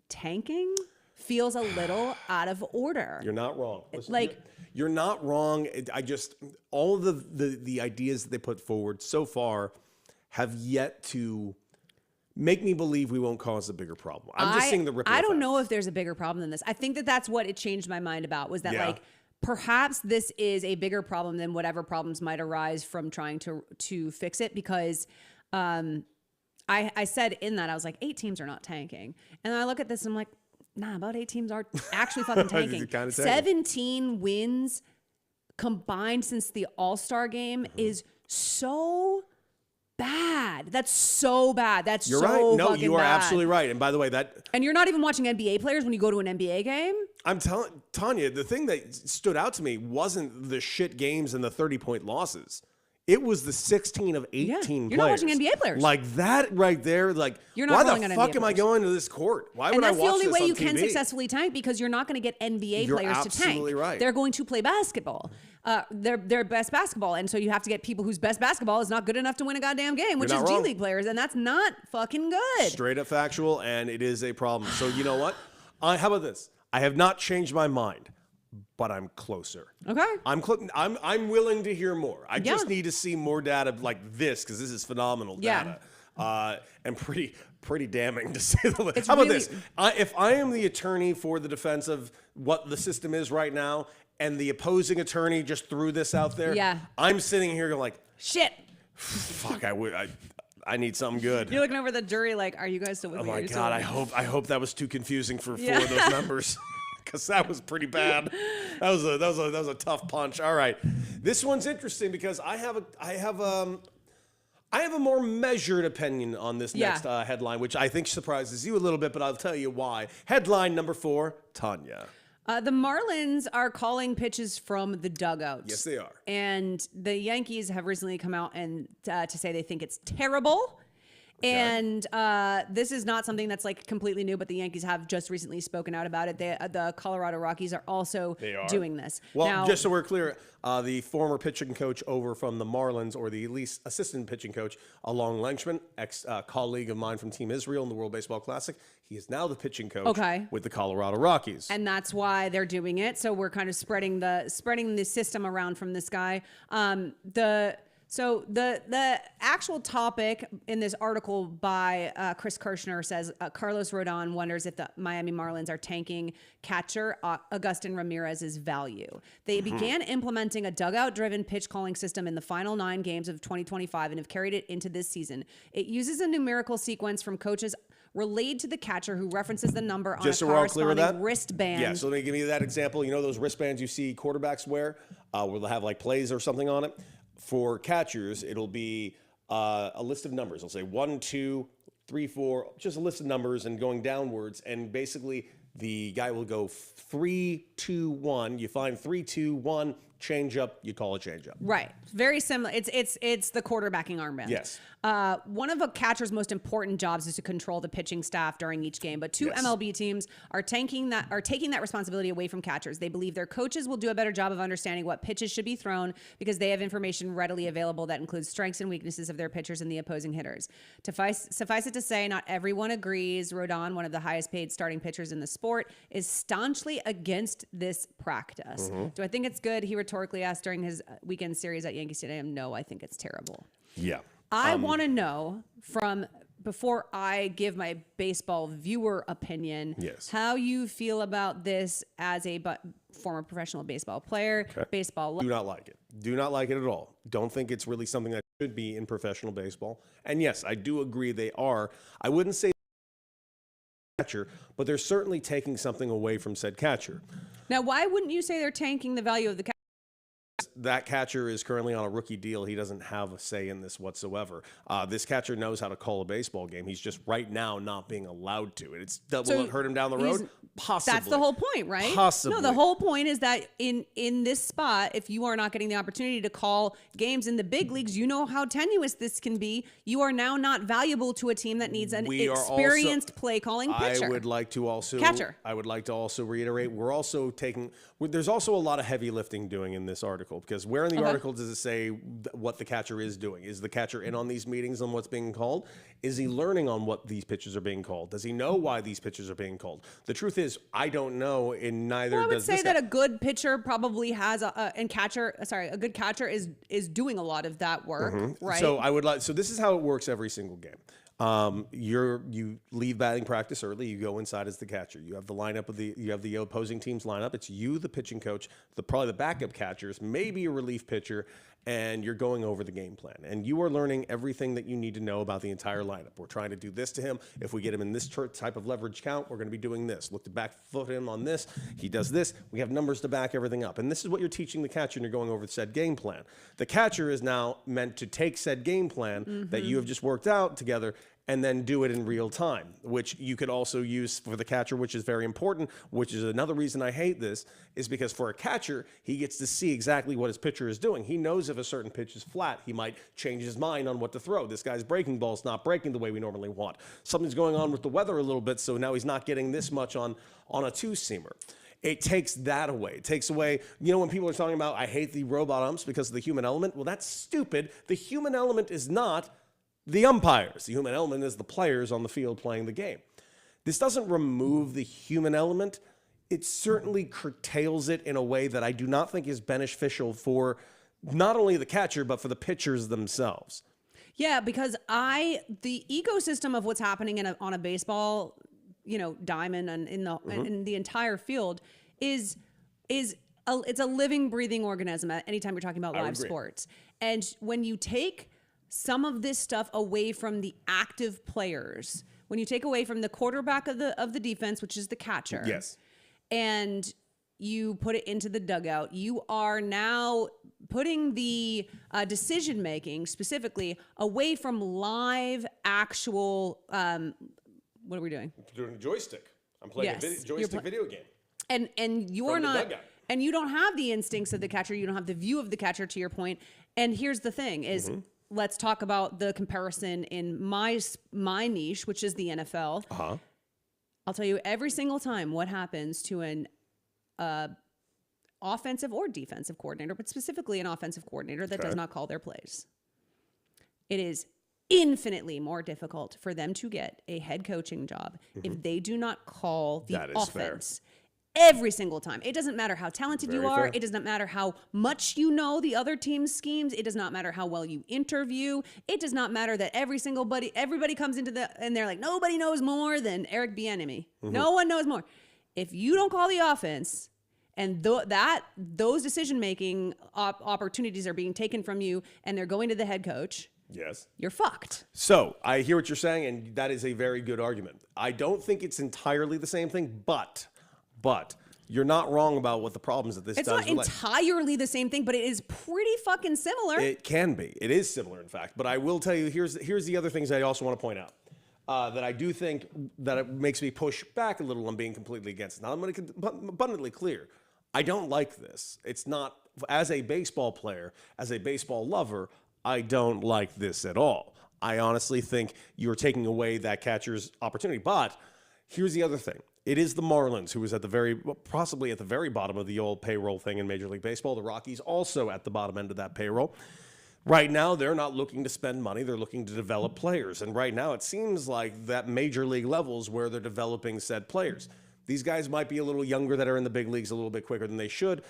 tanking feels a little out of order. You're not wrong. Listen, Like- you're not wrong. I just all of the ideas that they put forward so far have yet to make me believe we won't cause a bigger problem. I'm just seeing the ripple I don't effects. know if there's a bigger problem than this. I think that that's what it changed my mind about was that Yeah. like perhaps this is a bigger problem than whatever problems might arise from trying to fix it because I said in that I was like 8 teams are not tanking. And then I look at this and I'm like nah, about 8 teams are actually fucking tanking. Kinda tanking. 17 wins combined since the All-Star game is so bad. That's so bad. That's You're so right. No, fucking you are bad. absolutely right. And by the way, that And you're not even watching NBA players when you go to an NBA game? I'm telling Tanya, the thing that stood out to me wasn't the shit games and the 30-point losses. It was the 16 of 18 You're players. not watching NBA players. Like that right there. Like, You're not why going the on fuck NBA am I players. going to this court? Why And would I that's watch the only this way on you can TV? successfully tank because you're not going to get NBA You're players to tank. absolutely right. They're going to play basketball. Their best basketball. And so you have to get people whose best basketball is not good enough to win a goddamn game, which You're is not G wrong. League players. And that's not fucking good. Straight up factual, and it is a problem. So you know what? How about this? I have not changed my mind, but I'm closer. Okay. I'm willing to hear more. I just Yeah. need to see more data like this because this is phenomenal Yeah. data. And pretty damning to say the least. It's How about really- this? If I am the attorney for the defense of what the system is right now, and the opposing attorney just threw this out there, Yeah. I'm sitting here going like, Shit. fuck, I need something good. You're looking over the jury like, are you guys still with Oh me? Are my you still God, with me? I hope that was too confusing for 4 Yeah. of those members. Because that was pretty bad. That was a tough punch. All right, this one's interesting because I have a more measured opinion on this Yeah. next headline, which I think surprises you a little bit, but I'll tell you why. Headline number 4, Tanya. The Marlins are calling pitches from the dugout. Yes, they are. And the Yankees have recently come out and to say they think it's terrible. And this is not something that's like completely new, but the Yankees have just recently spoken out about it. The Colorado Rockies are also doing this. Well, now, just so we're clear, the former pitching coach over from the Marlins, or the at least assistant pitching coach, Alon Lenchman, ex-colleague of mine from Team Israel in the World Baseball Classic, he is now the pitching coach with the Colorado Rockies. and that's why they're doing it. So we're kind of spreading the system around from this guy. So the actual topic in this article by Chris Kirshner says Carlos Rodon wonders if the Miami Marlins are tanking catcher Agustin Ramirez's value. They began implementing a dugout-driven pitch calling system in the final 9 games of 2025 and have carried it into this season. It uses a numerical sequence from coaches relayed to the catcher who references the number on Just a so we're all clear with corresponding that? wristband. Yeah, so let me give you that example. You know those wristbands you see quarterbacks wear where they'll have like plays or something on it? For catchers, it'll be a list of numbers. It'll say 1, 2, 3, 4, just a list of numbers and going downwards. And basically, the guy will go 3, 2, 1. You find 3, 2, 1 Change up, you call a change up. Right. Very similar. It's the quarterbacking armband. Yes. One of a catcher's most important jobs is to control the pitching staff during each game. But two MLB teams are taking that responsibility away from catchers. They believe their coaches will do a better job of understanding what pitches should be thrown because they have information readily available that includes strengths and weaknesses of their pitchers and the opposing hitters. Suffice it to say, not everyone agrees. Rodon, one of the highest paid starting pitchers in the sport, is staunchly against this practice. Do I think it's good? He rhetorically asked during his weekend series at Yankee Stadium. No, I think it's terrible. Yeah. I want to know before I give my baseball viewer opinion, how you feel about this as a former professional baseball player, baseball. Do not like it. Do not like it at all. Don't think it's really something that should be in professional baseball. And yes, I do agree they are. I wouldn't say catcher, but they're certainly taking something away from said catcher. Now, why wouldn't you say they're tanking the value of the catcher? That catcher is currently on a rookie deal. He doesn't have a say in this whatsoever. This catcher knows how to call a baseball game. He's just right now not being allowed to. Will it hurt him down the road? Possibly. That's the whole point, right? Possibly. No, the whole point is that in this spot, if you are not getting the opportunity to call games in the big leagues, you know how tenuous this can be. You are now not valuable to a team that needs an experienced play calling pitcher. I would like to also reiterate, we're also taking. There's also a lot of heavy lifting doing in this article, because where in the article does it say what the catcher is doing? Is the catcher in on these meetings on what's being called? Is he learning on what these pitches are being called? Does he know why these pitches are being called? The truth is, I don't know, and neither does this guy. I would say that a good pitcher probably has a good catcher is doing a lot of that work, right? So this is how it works every single game. You leave batting practice early. You go inside as the catcher. You have the lineup you have the opposing team's lineup. It's you, the pitching coach, probably the backup catchers, maybe a relief pitcher, and you're going over the game plan. And you are learning everything that you need to know about the entire lineup. We're trying to do this to him. If we get him in this type of leverage count, we're going to be doing this. Look to back foot him on this. He does this. We have numbers to back everything up. And this is what you're teaching the catcher, and you're going over said game plan. The catcher is now meant to take said game plan that you have just worked out together and then do it in real time, which you could also use for the catcher, which is very important, which is another reason I hate this, is because for a catcher, he gets to see exactly what his pitcher is doing. He knows if a certain pitch is flat, he might change his mind on what to throw. This guy's breaking ball's not breaking the way we normally want. Something's going on with the weather a little bit, so now he's not getting this much on a two-seamer. It takes that away. It takes away, when people are talking about, I hate the robot umps because of the human element. Well, that's stupid. The human element is not the umpires. The human element is the players on the field playing the game. This doesn't remove the human element. It certainly curtails it in a way that I do not think is beneficial for not only the catcher, but for the pitchers themselves. Yeah, because the ecosystem of what's happening on a baseball, diamond and in the entire field it's a living, breathing organism anytime you're talking about live sports. And when you take some of this stuff away from the active players, when you take away from the quarterback of the defense, which is the catcher, and you put it into the dugout, you are now putting the decision making specifically away from live, actual. What are we doing? I'm doing a joystick. I'm playing a joystick video game. And you're not. And you don't have the instincts of the catcher. You don't have the view of the catcher, to your point. And here's the thing: is let's talk about the comparison in my niche, which is the NFL. I'll tell you every single time what happens to an offensive or defensive coordinator, but specifically an offensive coordinator that does not call their plays. It is infinitely more difficult for them to get a head coaching job if they do not call the offense. Every single time. It doesn't matter how talented you are. It does not matter how much you know the other team's schemes. It does not matter how well you interview. It does not matter that everybody comes into and they're like, nobody knows more than Eric Bieniemy. No one knows more. If you don't call the offense and those decision-making opportunities are being taken from you and they're going to the head coach, you're fucked. So I hear what you're saying, and that is a very good argument. I don't think it's entirely the same thing, but you're not wrong about what the problems that this does. It's not entirely the same thing, but it is pretty fucking similar. It can be. It is similar, in fact. But I will tell you, here's the other things I also want to point out that I do think that it makes me push back a little on being completely against it. Now, I'm going to abundantly clear. I don't like this. It's not as a baseball player, as a baseball lover, I don't like this at all. I honestly think you're taking away that catcher's opportunity. But here's the other thing. It is the Marlins who is possibly at the very bottom of the old payroll thing in Major League Baseball. The Rockies also at the bottom end of that payroll. Right now, they're not looking to spend money. They're looking to develop players. And right now, it seems like that major league levels where they're developing said players. These guys might be a little younger that are in the big leagues a little bit quicker than they should.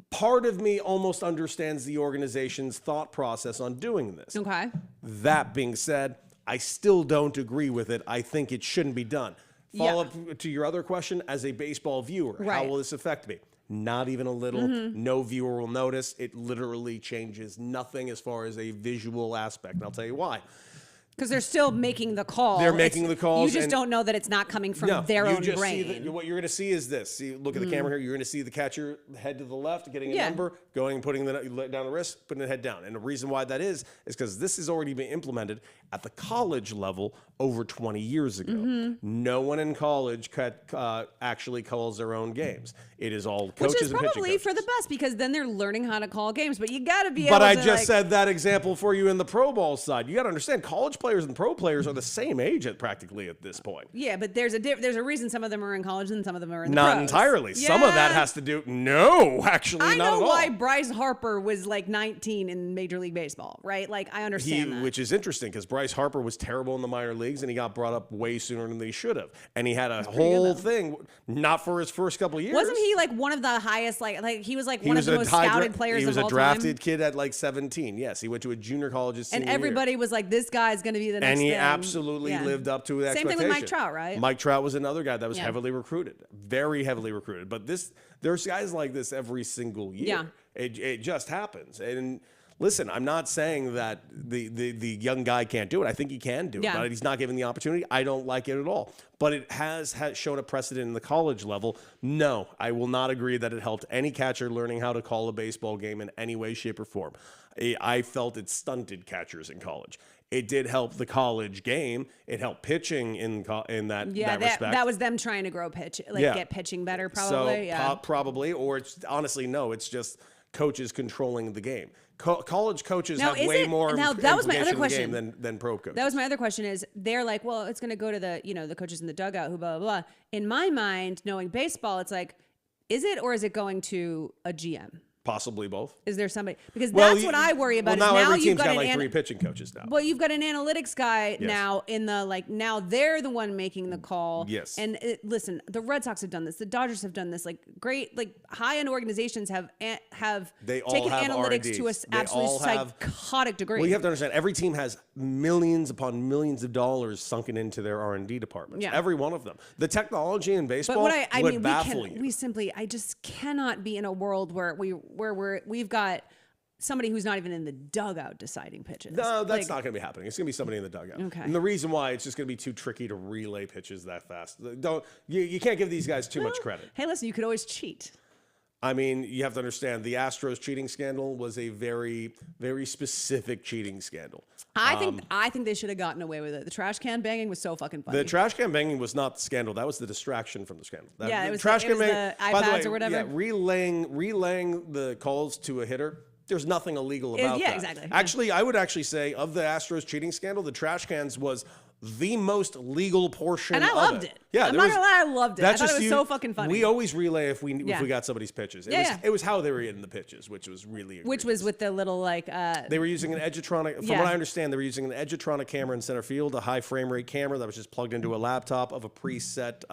Part of me almost understands the organization's thought process on doing this. Okay. That being said, I still don't agree with it. I think it shouldn't be done. Follow up to your other question, as a baseball viewer, how will this affect me? Not even a little. No viewer will notice. It literally changes nothing as far as a visual aspect. And I'll tell you why. Because they're still making the call. They're making the calls. You just don't know that it's not coming from their own brain. What you're going to see is this. See, look at the camera here. You're going to see the catcher head to the left, getting a number, going, putting the down the wrist, putting the head down. And the reason why that is because this has already been implemented at the college level over 20 years ago. No one in college actually calls their own games. It is all coaches and pitching coaches. Which is probably for the best because then they're learning how to call games. But you got to be able to. But I just like, said that example for you in the pro ball side. You got to understand, college players and pro players are the same age practically at this point. Yeah, but there's a reason some of them are in college and some of them are in the Not pros. Entirely. Yeah. Some of that has to do. No, actually, I not at all. know why Bryce Harper was like 19 in Major League Baseball, right? Like I understand that. Which is interesting because Bryce Harper was terrible in the minor leagues and he got brought up way sooner than he should have. And he had a whole thing, not for his first couple of years. Wasn't he like one of the highest, like he was like one of the most scouted players of all time? He was a drafted kid at like 17. Yes, he went to a junior college his senior year. And everybody was like, this guy's going to be the next And he thing. absolutely lived up to that expectation. Same thing with Mike Trout, right? Mike Trout was another guy that was heavily recruited, very heavily recruited. But there's guys like this every single year. Yeah. It just happens. And listen, I'm not saying that the young guy can't do it. I think he can do it, but he's not given the opportunity. I don't like it at all. But it has shown a precedent in the college level. No, I will not agree that it helped any catcher learning how to call a baseball game in any way, shape, or form. I felt it stunted catchers in college. It did help the college game. It helped pitching in that respect. That was them trying to grow pitch, get pitching better, probably. Probably, or it's honestly no. It's just coaches controlling the game. College coaches have way more that was my other question than pro coaches. That was my other question. Is they're like, well, it's going to go to the coaches in the dugout, who blah blah blah. In my mind, knowing baseball, it's like, is it or is it going to a GM? Possibly both. Is there somebody? Because that's what I worry about. Well, now every team's got like 3 pitching coaches now. Well, you've got an analytics guy now in the now they're the one making the call. Yes. And listen, the Red Sox have done this. The Dodgers have done this. Like great, high-end organizations have taken analytics to an absolute psychotic degree. Well, you have to understand, every team has millions upon millions of dollars sunken into their R&D departments. Yeah. Every one of them. The technology in baseball would baffle you. I just cannot be in a world where we've got somebody who's not even in the dugout deciding pitches. No, that's not going to be happening. It's going to be somebody in the dugout. Okay. And the reason why, it's just going to be too tricky to relay pitches that fast. You can't give these guys too much credit. Hey, listen, you could always cheat. I mean, you have to understand, the Astros cheating scandal was a very, very specific cheating scandal. I think they should have gotten away with it. The trash can banging was so fucking funny. The trash can banging was not the scandal. That was the distraction from the scandal. It was the iPads or whatever. Yeah, relaying the calls to a hitter. There's nothing illegal about that. Yeah, exactly. Actually, I would actually say of the Astros cheating scandal, the trash cans was the most legal portion of it. And I loved it. Yeah, I'm not gonna lie, I loved it. I thought it was so fucking funny. We always relay if we got somebody's pitches. It was how they were hitting the pitches, which was really egregious. Which was with the little they were using an Edgertronic, from what I understand, they were using an Edgertronic camera in center field, a high frame rate camera that was just plugged into a laptop of a preset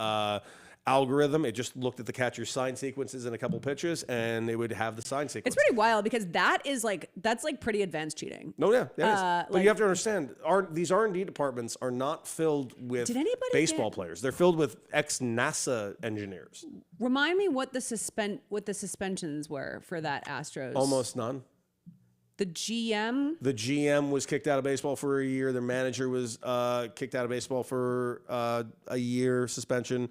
algorithm. It just looked at the catcher's sign sequences in a couple pitches, and it would have the sign sequence. It's pretty wild because that's pretty advanced cheating. No, yeah, that is. But you have to understand, these R&D departments are not filled with baseball players. They're filled with ex-NASA engineers. Remind me what the suspensions were for that Astros. Almost none. The GM? The GM was kicked out of baseball for a year. Their manager was kicked out of baseball for a year suspension.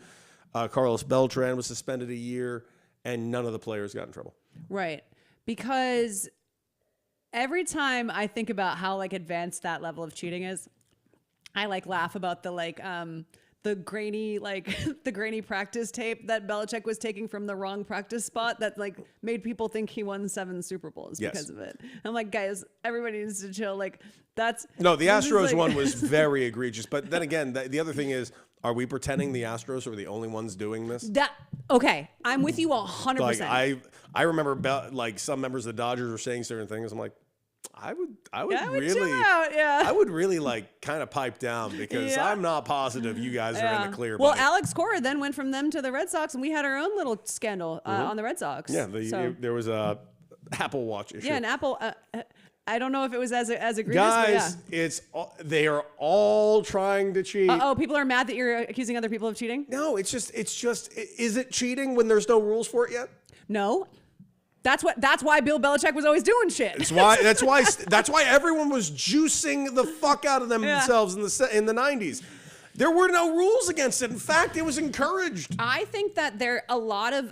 Carlos Beltran was suspended a year, and none of the players got in trouble. Right. Because every time I think about how advanced that level of cheating is, I laugh about the the grainy the grainy practice tape that Belichick was taking from the wrong practice spot that like made people think he won 7 Super Bowls because of it. I'm like, guys, everybody needs to chill. Like that's No, the this is Astros like- one was very egregious. But then again, the other thing is, are we pretending the Astros are the only ones doing this? that okay. I'm with you 100%. Like I remember like some members of the Dodgers were saying certain things. I'm like, I would yeah, really, chill out. Yeah. I would really like kind of pipe down because Yeah. I'm not positive you guys are in the clear. Well, buddy. Alex Cora then went from them to the Red Sox, and we had our own little scandal on the Red Sox. yeah, So- there was a Apple Watch issue. yeah, an Apple. I don't know if it was as egregious. Guys, but they are all trying to cheat. yeah. Oh, people are mad that you're accusing other people of cheating. No, it's just is it cheating when there's no rules for it yet? No, that's why Bill Belichick was always doing shit. That's why everyone was juicing the fuck out of themselves in the 90s. There were no rules against it. In fact, it was encouraged. I think that there a lot of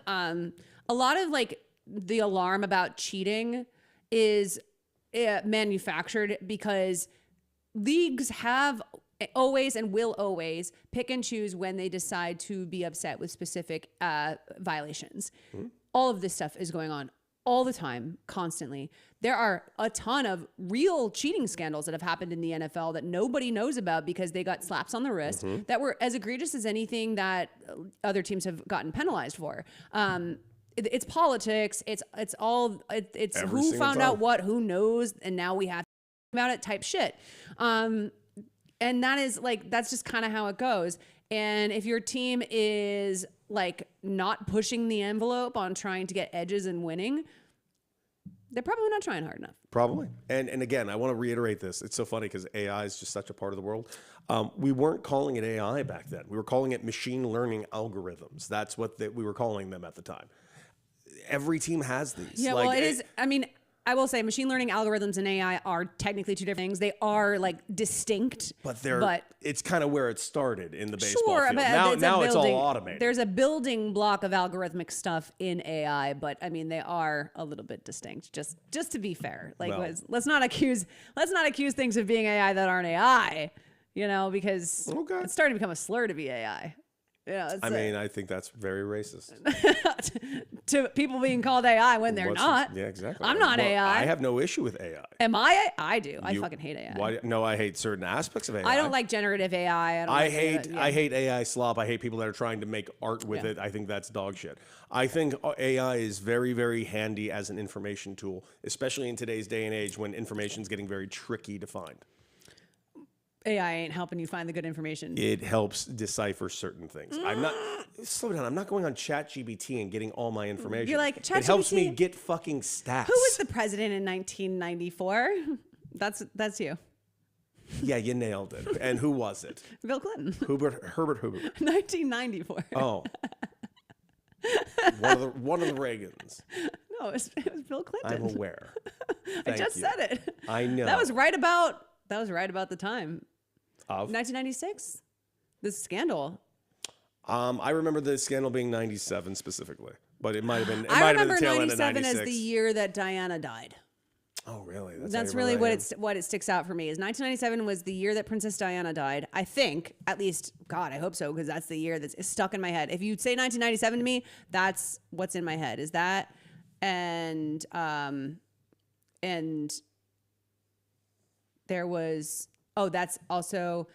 like the alarm about cheating is manufactured because leagues have always and will always pick and choose when they decide to be upset with specific violations. All of this stuff is going on all the time, constantly. There are a ton of real cheating scandals that have happened in the NFL that nobody knows about because they got slaps on the wrist that were as egregious as anything that other teams have gotten penalized for. It's politics. It's Every who single found time. out what, who knows, and now we have to about it type shit. And that is like, that's just kind of how it goes. And if your team is like not pushing the envelope on trying to get edges and winning, they're probably not trying hard enough. Probably. And again, I want to reiterate this. It's so funny because AI is just such a part of the world. We weren't calling it AI back then. We were calling it machine learning algorithms. That's what we were calling them at the time. Every team has these. Yeah, well, it is. I mean, I will say machine learning algorithms and AI are technically two different things. They are like distinct. But it's kind of where it started in the baseball Sure, field. but Now it's all building- automated. There's a building block of algorithmic stuff in AI, but I mean they are a little bit distinct. Just to be fair, like Well- let's not accuse things of being AI that aren't AI. You know, because Okay. it's starting to become a slur to be AI. You know, I mean, I think that's very racist. to people being called AI when they're not. Yeah, exactly. I'm not Well, AI. I have no issue with AI. Am I? I do. I fucking hate AI. Why? No, I hate certain aspects of AI. I don't like generative AI. I, don't I like hate yeah. I hate AI slop. I hate people that are trying to make art with Yeah. it. I think that's dog shit. I think AI is very, very handy as an information tool, especially in today's day and age when information is getting very tricky to find. AI ain't helping you find the good information. It helps decipher certain things. I'm not slow down. I'm not going on ChatGPT and getting all my information. You're like, it helps me ChatGPT? get fucking stats. Who was the president in 1994? That's you. Yeah, you nailed it. And who was it? Bill Clinton. Herbert Hoover. 1994. Oh. one of the Reagans. No, it was Bill Clinton. I'm aware. I Thank just you. said it. I know. That was right about the time. Of? 1996. This scandal. I remember the scandal being 97 specifically, but it might have been. It I might have been remember the tail end of 97 as 96. the year that Diana died. Oh, really? That's really what it sticks out for me. Is 1997 was the year that Princess Diana died. I think, at least, God, I hope so, because that's the year that's stuck in my head. If you say 1997 to me, that's what's in my head. Is that and there was that's also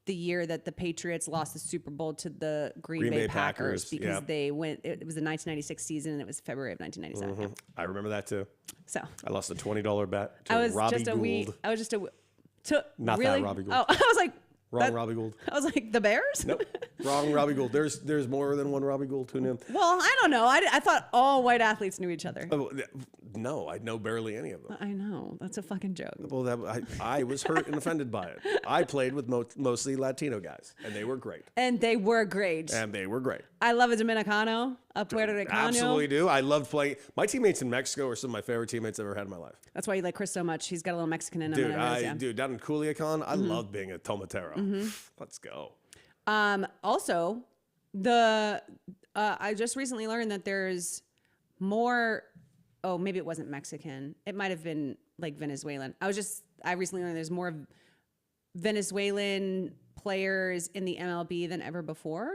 the year that the Patriots lost the Super Bowl to the Green Bay Packers because yeah. they went. It was the 1996 season and it was February of 1997. I remember that too. So I lost a $20 bet to I was Robbie just a Gould. wee. I was just a. To, Not that really? Robbie Gould. Oh, I was like. Wrong Robbie Gould. I was like the Bears. Nope. Wrong Robbie Gould. There's more than one Robbie Gould. Who knew? Well, I don't know. I thought all white athletes knew each other. Oh, no, I know barely any of them. I know that's a fucking joke. Well, I was hurt and offended by it. I played with mostly Latino guys, and they were great. And they were great. I love a Dominicano, a Puerto Ricano. Absolutely do. I loved playing. My teammates in Mexico are some of my favorite teammates I've ever had in my life. That's why you like Chris so much. He's got a little Mexican in him. Dude, and I realize, dude, down in Culiacan, I loved being a tomatero. Let's go. Also, I just recently learned that there's more. Oh, maybe it wasn't Mexican. It might have been like Venezuelan. I recently learned there's more Venezuelan players in the MLB than ever before.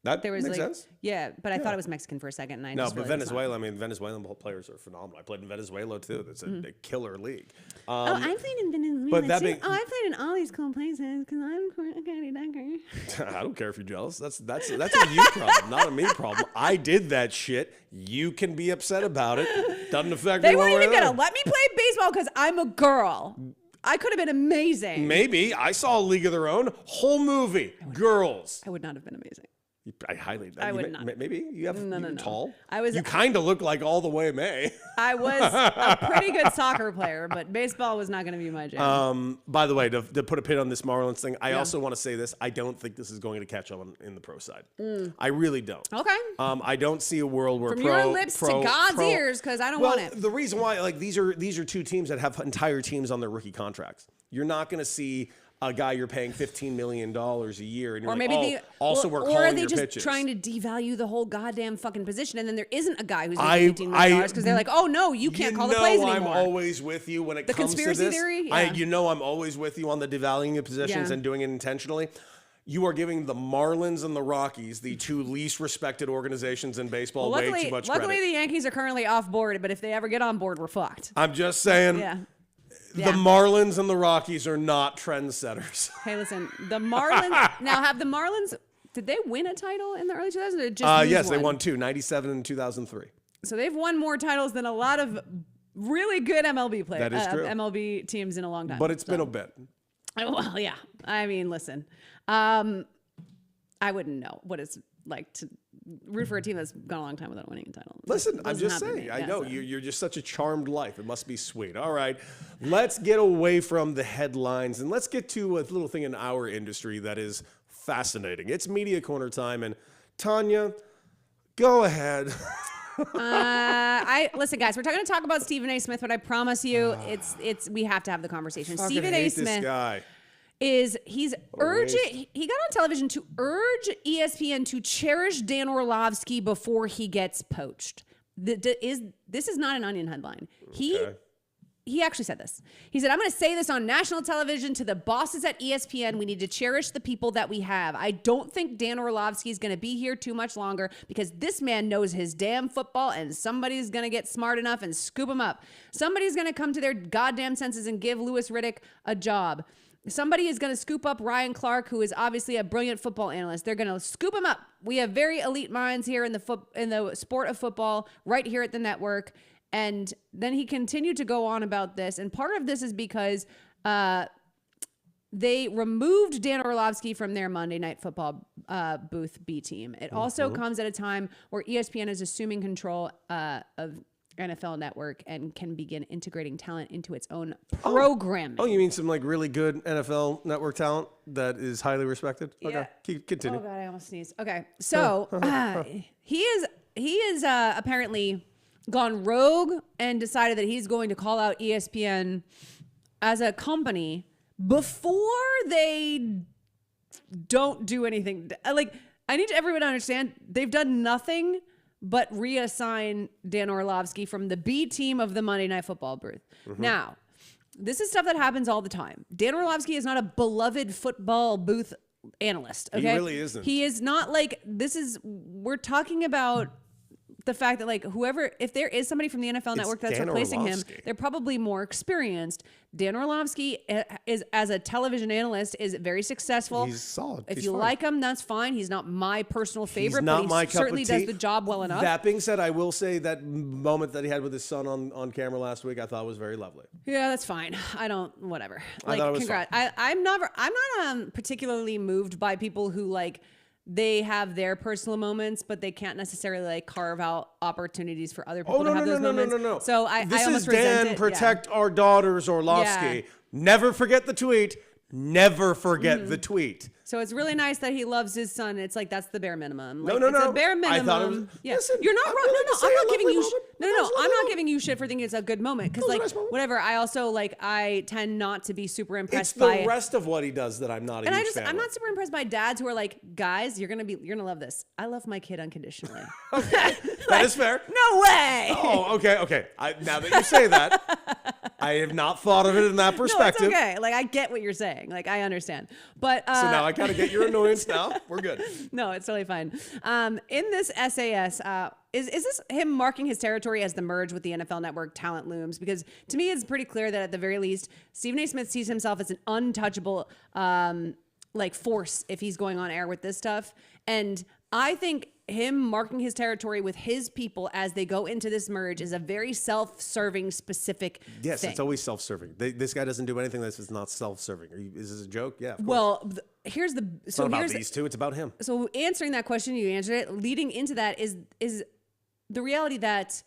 That There was makes like, sense. yeah, but I thought it was Mexican for a second. And I No, just but really was not. Venezuela, I mean, Venezuelan players are phenomenal. I played in Venezuela too. That's a killer league. Oh, I played in Venezuela but that too. being- I played in all these cool places because I'm Courtney Decker. I don't care if you're jealous. That's a you problem, not a me problem. I did that shit. You can be upset about it. Doesn't affect me They one weren't way even or the gonna other. let me play baseball because I'm a girl. I could have been amazing. Maybe I saw a League of Their Own whole movie. Girls. I would not have been amazing. I highly. I you would may- not. Maybe you have. No, you're no. tall. I was- You kind of look like all the way May. I was a pretty good soccer player, but baseball was not going to be my jam. By the way, to put a pin on this Marlins thing, I also want to say this. I don't think this is going to catch on in the pro side. I really don't. Okay. I don't see a world where From pro, your lips to God's ears, 'cause I don't well, want it. The reason why, like, these are two teams that have entire teams on their rookie contracts. You're not going to see a guy you're paying $15 million a year, and you're Or like, maybe oh, they also or, we're or calling are they your just pitches. trying to devalue the whole goddamn fucking position, and then there isn't a guy who's I- making $15 million I- because they're like, oh no, you can't call the plays anymore. I'm always with you when it The comes to conspiracy this. theory? Yeah. I'm always with you on the devaluing of positions Yeah. and doing it intentionally. You are giving the Marlins and the Rockies, the two least respected organizations in baseball, way too much luckily credit. the Yankees are currently off board, but if they ever get on board, we're fucked. I'm just saying, Yeah. the Yeah. Marlins and the Rockies are not trendsetters. Hey, listen, the Marlins now have the Marlins. Did they win a title in the early 2000s? Or did just lose Yes, they one? won two, 97 and 2003. So they've won more titles than a lot of really good MLB players, That is true. MLB teams in a long time. But it's been So- a bit. Well, yeah. I mean, listen, I wouldn't know what it's like to root for a team that's gone a long time without winning a title. Listen, It I'm doesn't just happen to saying. me. I Yeah, know so- you're just such a charmed life. It must be sweet. All right, let's get away from the headlines and let's get to a little thing in our industry that is fascinating. It's media corner time, and Tanya, go ahead. Listen, guys. We're going to talk about Stephen A. Smith, but I promise you, it's we have to have the conversation. Fucking Stephen A. hate Smith this guy. he's urging. waste. He got on television to urge ESPN to cherish Dan Orlovsky before he gets poached. This is not an Onion headline. Okay. He actually said this. He said, I'm going to say this on national television to the bosses at ESPN. We need to cherish the people that we have. I don't think Dan Orlovsky is going to be here too much longer because this man knows his damn football and somebody's going to get smart enough and scoop him up. Somebody's going to come to their goddamn senses and give Louis Riddick a job. Somebody is going to scoop up Ryan Clark, who is obviously a brilliant football analyst. They're going to scoop him up. We have very elite minds here in the sport of football right here at the network. And then he continued to go on about this. And part of this is because they removed Dan Orlovsky from their Monday Night Football booth B team. It also comes at a time where ESPN is assuming control of NFL Network and can begin integrating talent into its own programming. Oh, you mean some like really good NFL network talent that is highly respected? Yeah. Okay, continue. Oh God, I almost sneezed. Okay, so he is apparently gone rogue and decided that he's going to call out ESPN as a company before they don't do anything. Like, I need everyone to understand they've done nothing but reassign Dan Orlovsky from the B team of the Monday Night Football booth. Now, this is stuff that happens all the time. Dan Orlovsky is not a beloved football booth analyst. Okay? He really isn't. He is not like, we're talking about the fact that like if there is somebody from the NFL Network that's Dan replacing Orlovsky. him, they're probably more experienced. Dan Orlovsky is, as a television analyst, is very successful. He's solid. If He's you fine. like him, that's fine. He's not my personal favorite, He's not but my he cup certainly of does tea. the job well enough. That being said, I will say that moment that he had with his son on camera last week, I thought was very lovely. Yeah, that's fine. I don't, whatever. I Like, thought it was congrats. I'm not particularly moved by people who like, they have their personal moments, but they can't necessarily like carve out opportunities for other people Oh, to no, have no, those no, no, moments. no, no. So I This almost is Dan, resent it. protect our daughters, Orlovsky. Yeah. Never forget the tweet. Never forget the tweet. So it's really nice that he loves his son. It's like that's the bare minimum. Like, No, it's no. a bare I minimum. thought it was- Yeah, listen, you're not I'm wrong. willing No, to say I'm a not giving lovely you. moment. No, That was a I'm lovely not moment. giving you shit for thinking it's a good moment because was a like nice moment. whatever. I also like I tend not to be super It's impressed the by. rest of what he does that I'm not a And huge fan I'm of. not super impressed by dads who are like, guys, you're gonna love this. I love my kid unconditionally. That is fair. No way. Oh, okay. Now that you say that, I I have not thought of it in that No, perspective. it's okay. Like I get what you're saying. Like I understand. But So now I kind of get your annoyance now. We're good. no, it's totally fine. In this SAS, is this him marking his territory as the merge with the NFL Network talent looms? Because to me, it's pretty clear that at the very least, Stephen A. Smith sees himself as an untouchable like force if he's going on air with this stuff. And I think him marking his territory with his people as they go into this merge is a very self-serving, specific Yes, thing. it's always self-serving. This guy doesn't do anything that's not self-serving. Is this a joke? Yeah. Of course. Well, here's the It's not about these two. It's about him. So answering that question, you answered it. Leading into that is the reality that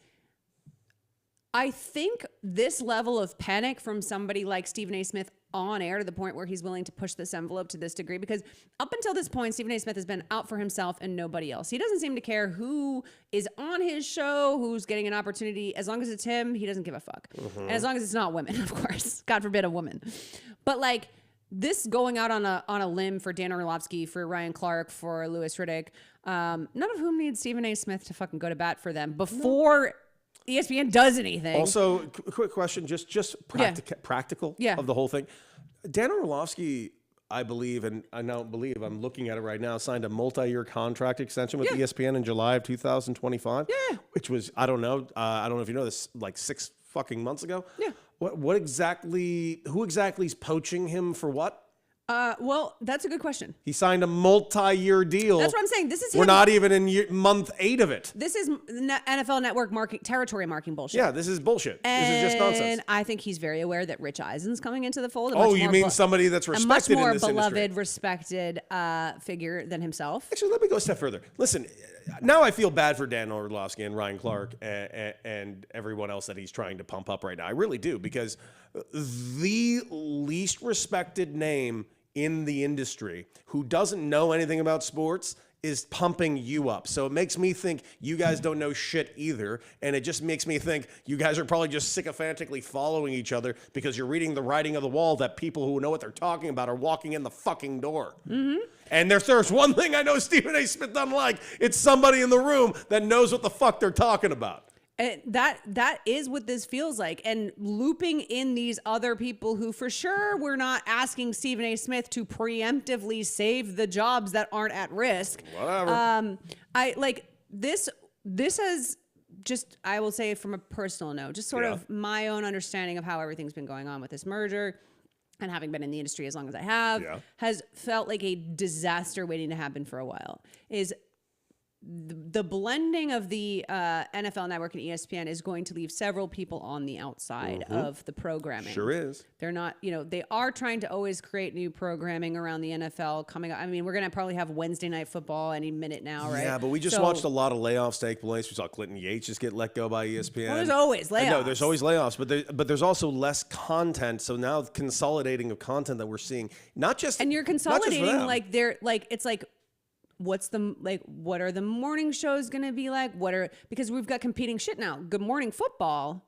I think this level of panic from somebody like Stephen A. Smith on air to the point where he's willing to push this envelope to this degree, because up until this point, Stephen A. Smith has been out for himself and nobody else. He doesn't seem to care who is on his show, who's getting an opportunity. As long as it's him, he doesn't give a fuck. And as long as it's not women, of course. God forbid a woman. But like this going out on a limb for Dan Orlovsky, for Ryan Clark, for Louis Riddick, none of whom need Stephen A. Smith to fucking go to bat for them before ESPN does anything. Also, quick question, just practical Yeah. of the whole thing. Dan Orlovsky, I believe, and I don't believe, I'm looking at it right now, signed a multi-year contract extension with ESPN in July of 2025. Yeah. Which was, I don't know if you know this, like 6 fucking months ago. Yeah. What exactly, who exactly is poaching him for what? Well, that's a good question. He signed a multi-year deal. That's what I'm saying. This is We're him. not even in month 8 of it. This is NFL Network territory marking bullshit. Yeah, this is bullshit. This is just nonsense. And I think he's very aware that Rich Eisen's coming into the fold. Oh, you mean somebody that's a much respected more in this beloved, industry? respected figure than himself. Actually, let me go a step further. Listen, now I feel bad for Dan Orlovsky and Ryan Clark and everyone else that he's trying to pump up right now. I really do, because the least respected name in the industry who doesn't know anything about sports is pumping you up. So it makes me think you guys don't know shit either. And it just makes me think you guys are probably just sycophantically following each other because you're reading the writing of the wall that people who know what they're talking about are walking in the fucking door. Mm-hmm. And if there's one thing I know Stephen A. Smith doesn't like, it's somebody in the room that knows what the fuck they're talking about. And that is what this feels like. And looping in these other people who for sure we're not asking Stephen A. Smith to preemptively save the jobs that aren't at risk. Whatever. I like this has just, I will say from a personal note, just sort of my own understanding of how everything's been going on with this merger, and having been in the industry as long as I have, has felt like a disaster waiting to happen for a while. Is the blending of the NFL Network and ESPN is going to leave several people on the outside of the programming. Sure is. They're not, they are trying to always create new programming around the NFL coming up. I mean, we're going to probably have Wednesday Night Football any minute now, right? Yeah, but we just watched a lot of layoffs take place. We saw Clinton Yates just get let go by ESPN. Well, there's always layoffs. No, there's always layoffs, but there's also less content. So now consolidating of content that we're seeing, not just and you're consolidating not it's like, what are the morning shows going to be like? Because we've got competing shit now. Good Morning Football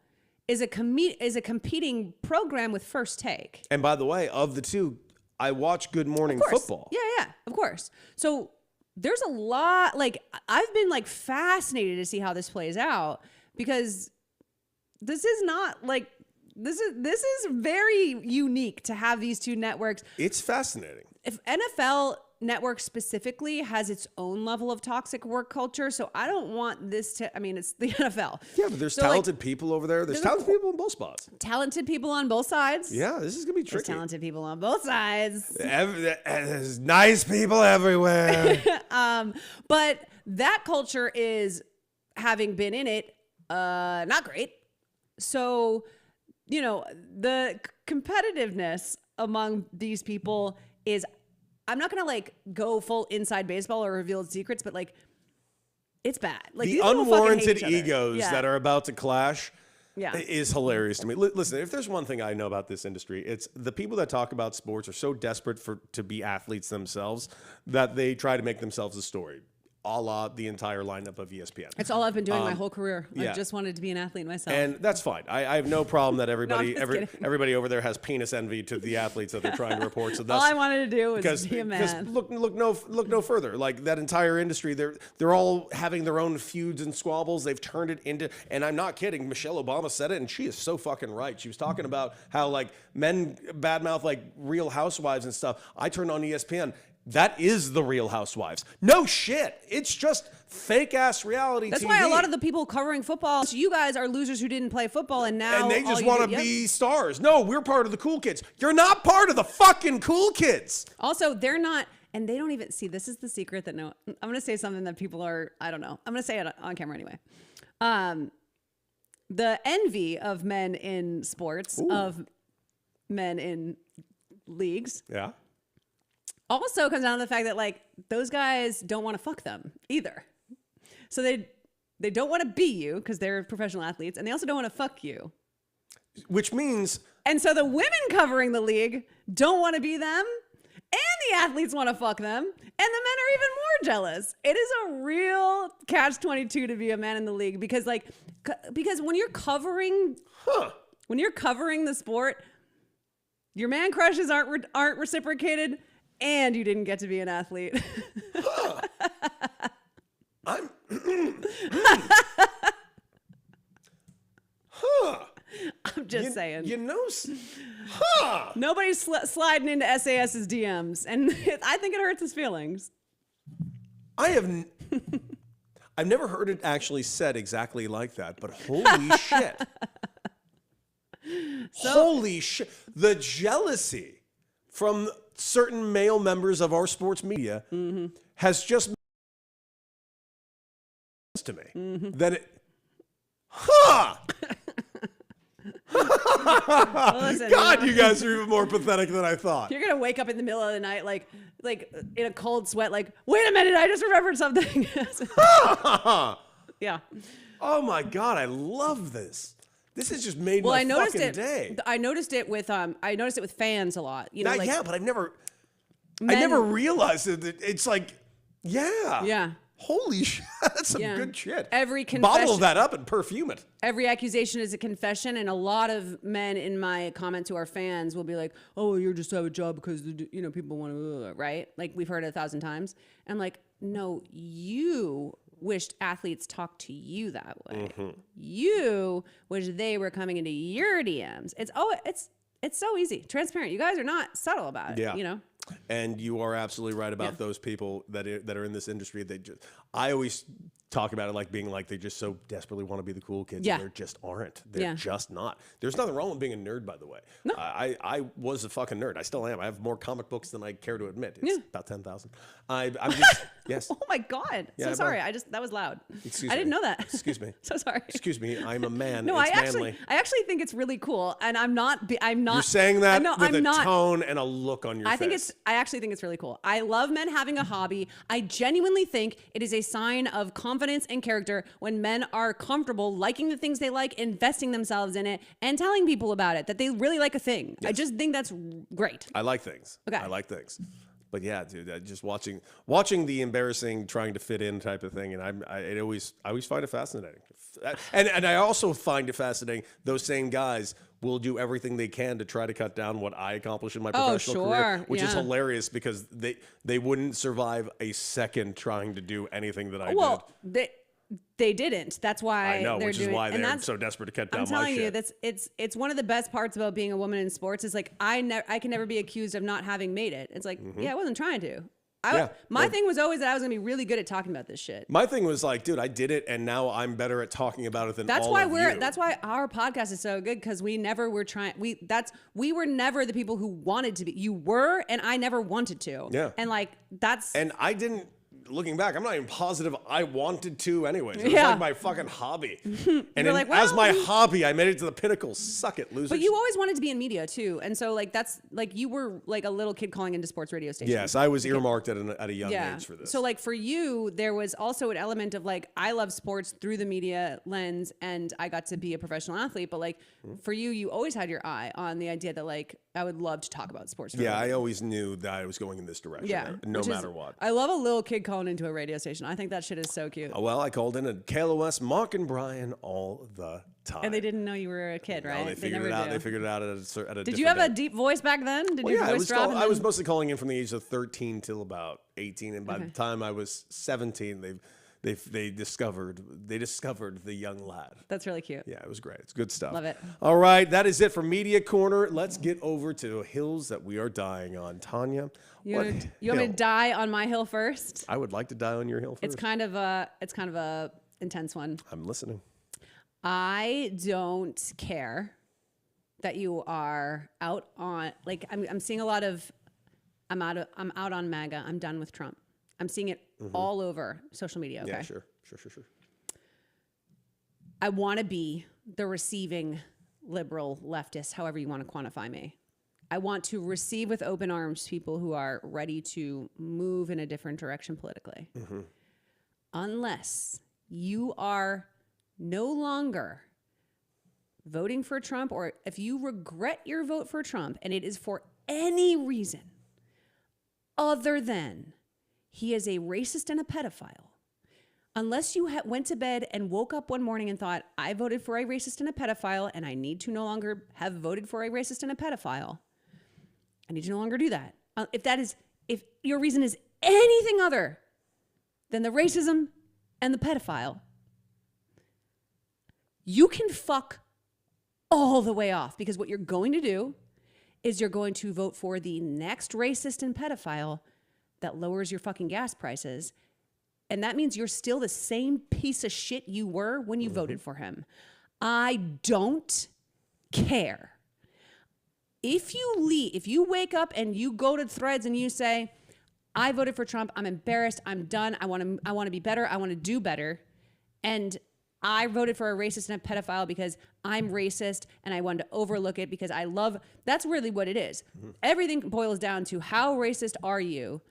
is a competing program with First Take. And by the way, of the two, I watch Good Morning Football. Yeah, of course. So there's a lot, like, I've been like fascinated to see how this plays out, because this is not like, this is very unique to have these two networks. It's fascinating. If NFL Network specifically has its own level of toxic work culture, so I don't want this to, I mean, it's the NFL. Yeah, but there's talented people over there. There's talented people in both spots. Talented people on both sides. Yeah, this is going to be There's tricky. talented people on both sides. There's nice people everywhere. But that culture is, having been in it, not great. So, the competitiveness among these people is, I'm not going to like go full inside baseball or reveal secrets, but like, it's bad. Like the unwarranted egos that are about to clash is hilarious to me. Listen, if there's one thing I know about this industry, it's the people that talk about sports are so desperate to be athletes themselves that they try to make themselves a story. a la the entire lineup of ESPN. It's all I've been doing my whole career. yeah. I've just wanted to be an athlete myself. And that's fine. I have no problem that everybody just kidding. everybody over there has penis envy to the athletes that they're trying to report. So that's all I wanted to do was be a man. look no further. Like that entire industry, they're all having their own feuds and squabbles. They've turned it into, and I'm not kidding. Michelle Obama said it, and she is so fucking right. She was talking about how like men badmouth like Real Housewives and stuff. I turned on ESPN. That is the Real Housewives. No shit. It's just fake ass reality That's TV. why a lot of the people covering football, so you guys are losers who didn't play football, and now and they all just you want to do- be stars. No, we're part of the cool kids. You're not part of the fucking cool kids. Also, they're not, and they don't even see. This is the secret that no. I'm going to say something that people are. I don't know. I'm going to say it on camera anyway. The envy of men in sports, of men in leagues, Yeah. also comes down to the fact that like those guys don't want to fuck them either. So they don't want to be you because they're professional athletes, and they also don't want to fuck you. Which means And so the women covering the league don't want to be them, and the athletes want to fuck them, and the men are even more jealous. It is a real catch-22 to be a man in the league because when you're covering the sport, your man crushes aren't reciprocated, and you didn't get to be an athlete. I'm I'm just saying. You know, Nobody's sliding into SAS's DMs, and I think it hurts his feelings. I've never heard it actually said exactly like that, but holy shit. Holy shit. The jealousy from certain male members of our sports media has just to me that it Well, listen, God, you guys are even more pathetic than I thought. You're gonna wake up in the middle of the night, like in a cold sweat, like, wait a minute, I just remembered something. Yeah. Oh my God, I love this. This has just made my I noticed fucking it. day. I noticed it with fans a lot. You know, like Yeah, but I never realized that it's like, Yeah. Holy shit, that's some Yeah. good shit. Every Bottle confession- that up and perfume it. Every accusation is a confession, and a lot of men in my comment to our fans will be like, "Oh, well, you're just have a job because people want to," right? Like we've heard it 1,000 times. I'm like, no, you wished athletes talked to you that way. You wish they were coming into your DMs. It's so easy, transparent. You guys are not subtle about it. Yeah. You know. And you are absolutely right about those people that are in this industry. I always talk about it like being like they just so desperately want to be the cool kids. Yeah. And they just aren't. They're Yeah. just not. There's nothing wrong with being a nerd, by the way. No. I was a fucking nerd. I still am. I have more comic books than I care to admit. It's Yeah. about 10,000. I'm just yes. Oh my God. Yeah, So but- sorry. That was loud. Excuse I didn't me. know that. Excuse me. So sorry. Excuse me. I'm a man. No, it's I manly. actually think it's really cool, and I'm not. You're saying that No, with I'm a not. tone and a look on your face. I actually think it's really cool. I love men having a hobby. I genuinely think it is a sign of confidence and character when men are comfortable liking the things they like, investing themselves in it, and telling people about it, that they really like a thing. I just think that's great. I like things. Okay. I like things. But yeah, dude, just watching the embarrassing, trying to fit in type of thing, and I always find it fascinating. And I also find it fascinating. Those same guys will do everything they can to try to cut down what I accomplish in my professional career, which is yeah. hilarious because they wouldn't survive a second trying to do anything that I did. Well, they didn't. That's why I know, they're which doing, is why and they're that's, so desperate to cut down I'm my telling you, shit. it's one of the best parts about being a woman in sports is like I can never be accused of not having made it. It's like, yeah, I wasn't trying to. My thing was always that I was gonna be really good at talking about this shit. My thing was like, dude, I did it, and now I'm better at talking about it than That's all why of you. That's why our podcast is so good because we never were trying. We were never the people who wanted to be. You were, and I never wanted to. Yeah. And like that's. And I didn't. Looking back, I'm not even positive I wanted to anyways. It was Yeah. like my fucking hobby. And like, as well, my hobby, I made it to the pinnacle. Suck it, losers. But you always wanted to be in media too, and so like that's like you were like a little kid calling into sports radio stations. Yes, I was earmarked at a young age for this. So like for you, there was also an element of like I love sports through the media lens, and I got to be a professional athlete. But like for you, you always had your eye on the idea that like I would love to talk about sports. For a yeah, living. I always knew that I was going in this direction. Yeah, no which is- matter what. I love a little kid calling into a radio station. I think that shit is so cute. Well, I called in at KLOS, Mark and Brian all the time. And they didn't know you were a kid, right? No, they figured it out. They figured it out at a Did you have a deep voice back then? Did your voice drop? I was mostly calling in from the age of 13 till about 18, and by the time I was 17, they discovered the young lad. That's really cute. Yeah, it was great. It's good stuff. Love it. All right, that is it for Media Corner. Let's get over to hills that we are dying on. Tanya, You want me to die on my hill first? I would like to die on your hill first. It's kind of a intense one. I'm listening. I don't care that you are out on, like, I'm seeing a lot of, I'm out on MAGA. I'm done with Trump. I'm seeing it all over social media. Okay? Yeah, sure. I want to be the receiving liberal leftist, however you want to quantify me. I want to receive with open arms people who are ready to move in a different direction politically. Unless you are no longer voting for Trump, or if you regret your vote for Trump and it is for any reason other than he is a racist and a pedophile, unless you went to bed and woke up one morning and thought, I voted for a racist and a pedophile and I need to no longer have voted for a racist and a pedophile, I need to no longer do that. If your reason is anything other than the racism and the pedophile, you can fuck all the way off, because what you're going to do is you're going to vote for the next racist and pedophile that lowers your fucking gas prices. And that means you're still the same piece of shit you were when you voted for him. I don't care. If you wake up and you go to Threads and you say, I voted for Trump, I'm embarrassed, I'm done, I want to be better, I want to do better, and I voted for a racist and a pedophile because I'm racist and I wanted to overlook it because I love, that's really what it is. Everything boils down to how racist are you?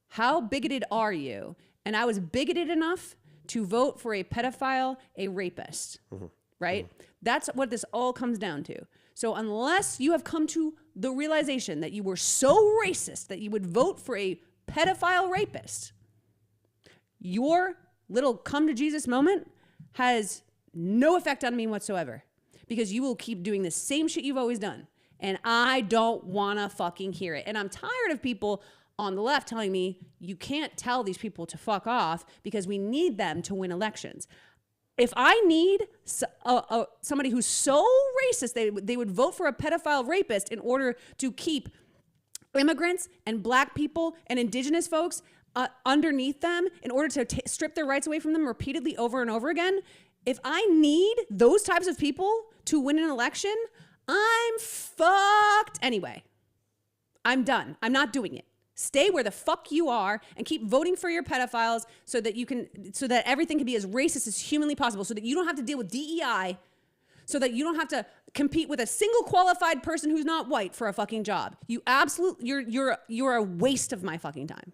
How bigoted are you? And I was bigoted enough to vote for a pedophile, a rapist, right? That's what this all comes down to. So unless you have come to the realization that you were so racist that you would vote for a pedophile rapist, your little come to Jesus moment has no effect on me whatsoever, because you will keep doing the same shit you've always done. And I don't want to fucking hear it. And I'm tired of people on the left telling me you can't tell these people to fuck off because we need them to win elections. If I need somebody who's so racist they would vote for a pedophile rapist in order to keep immigrants and black people and indigenous folks underneath them, in order to strip their rights away from them repeatedly over and over again, if I need those types of people to win an election, I'm fucked anyway. I'm done. I'm not doing it. Stay where the fuck you are and keep voting for your pedophiles so that everything can be as racist as humanly possible, so that you don't have to deal with DEI, so that you don't have to compete with a single qualified person who's not white for a fucking job. You're a waste of my fucking time.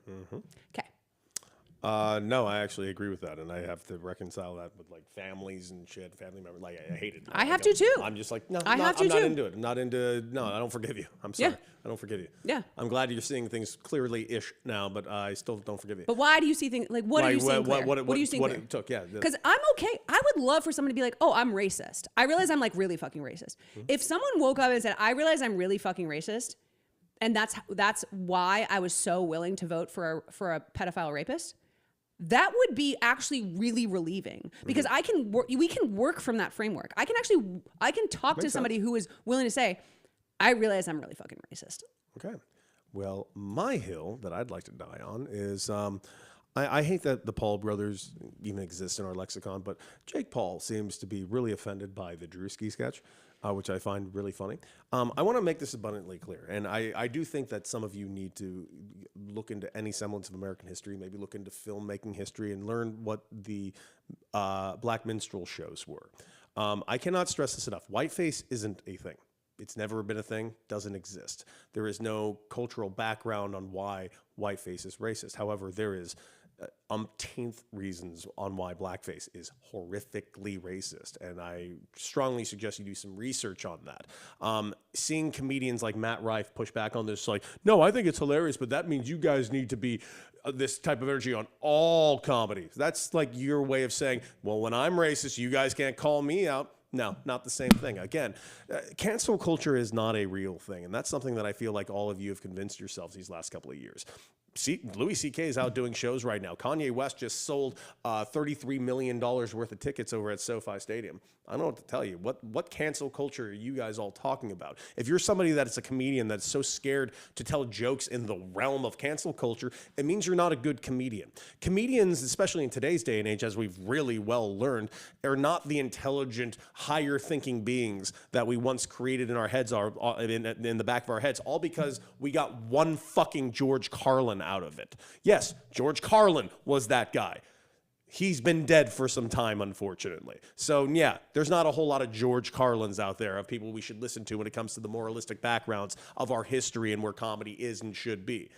Okay. No, I actually agree with that, and I have to reconcile that with like families and shit, family members. Like I hate it. I have to too. I'm just like, no, I'm not into it. I'm not into. No, I don't forgive you. I'm sorry. Yeah. I don't forgive you. Yeah. I'm glad you're seeing things clearly-ish now, but I still don't forgive you. But why do you see things like what are you seeing clear? What do you see what clear? it took? Yeah. Because I'm okay. I would love for someone to be like, oh, I'm racist. I realize I'm like really fucking racist. If someone woke up and said, I realize I'm really fucking racist, and that's why I was so willing to vote for a pedophile rapist, that would be actually really relieving, because we can work from that framework. I can talk to somebody who is willing to say, I realize I'm really fucking racist. Okay. Well, my hill that I'd like to die on is I hate that the Paul brothers even exist in our lexicon, but Jake Paul seems to be really offended by the Drewski sketch, which I find really funny. I want to make this abundantly clear, and I do think that some of you need to look into any semblance of American history, maybe look into filmmaking history, and learn what the black minstrel shows were. I cannot stress this enough. Whiteface isn't a thing. It's never been a thing, doesn't exist. There is no cultural background on why whiteface is racist. However, there is umpteenth reasons on why blackface is horrifically racist, and I strongly suggest you do some research on that. Seeing comedians like Matt Rife push back on this, like, no, I think it's hilarious, but that means you guys need to be this type of energy on all comedy. That's like your way of saying, well, when I'm racist, you guys can't call me out. No, not the same thing. Again, cancel culture is not a real thing, and that's something that I feel like all of you have convinced yourselves these last couple of years. Louis C.K. is out doing shows right now. Kanye West just sold $33 million worth of tickets over at SoFi Stadium. I don't know what to tell you. What cancel culture are you guys all talking about? If you're somebody that's a comedian that's so scared to tell jokes in the realm of cancel culture, it means you're not a good comedian. Comedians, especially in today's day and age, as we've really well learned, are not the intelligent, higher thinking beings that we once created in our heads, in the back of our heads, all because we got one fucking George Carlin out of it. Yes, George Carlin was that guy. He's been dead for some time, unfortunately. So, yeah, there's not a whole lot of George Carlins out there of people we should listen to when it comes to the moralistic backgrounds of our history and where comedy is and should be.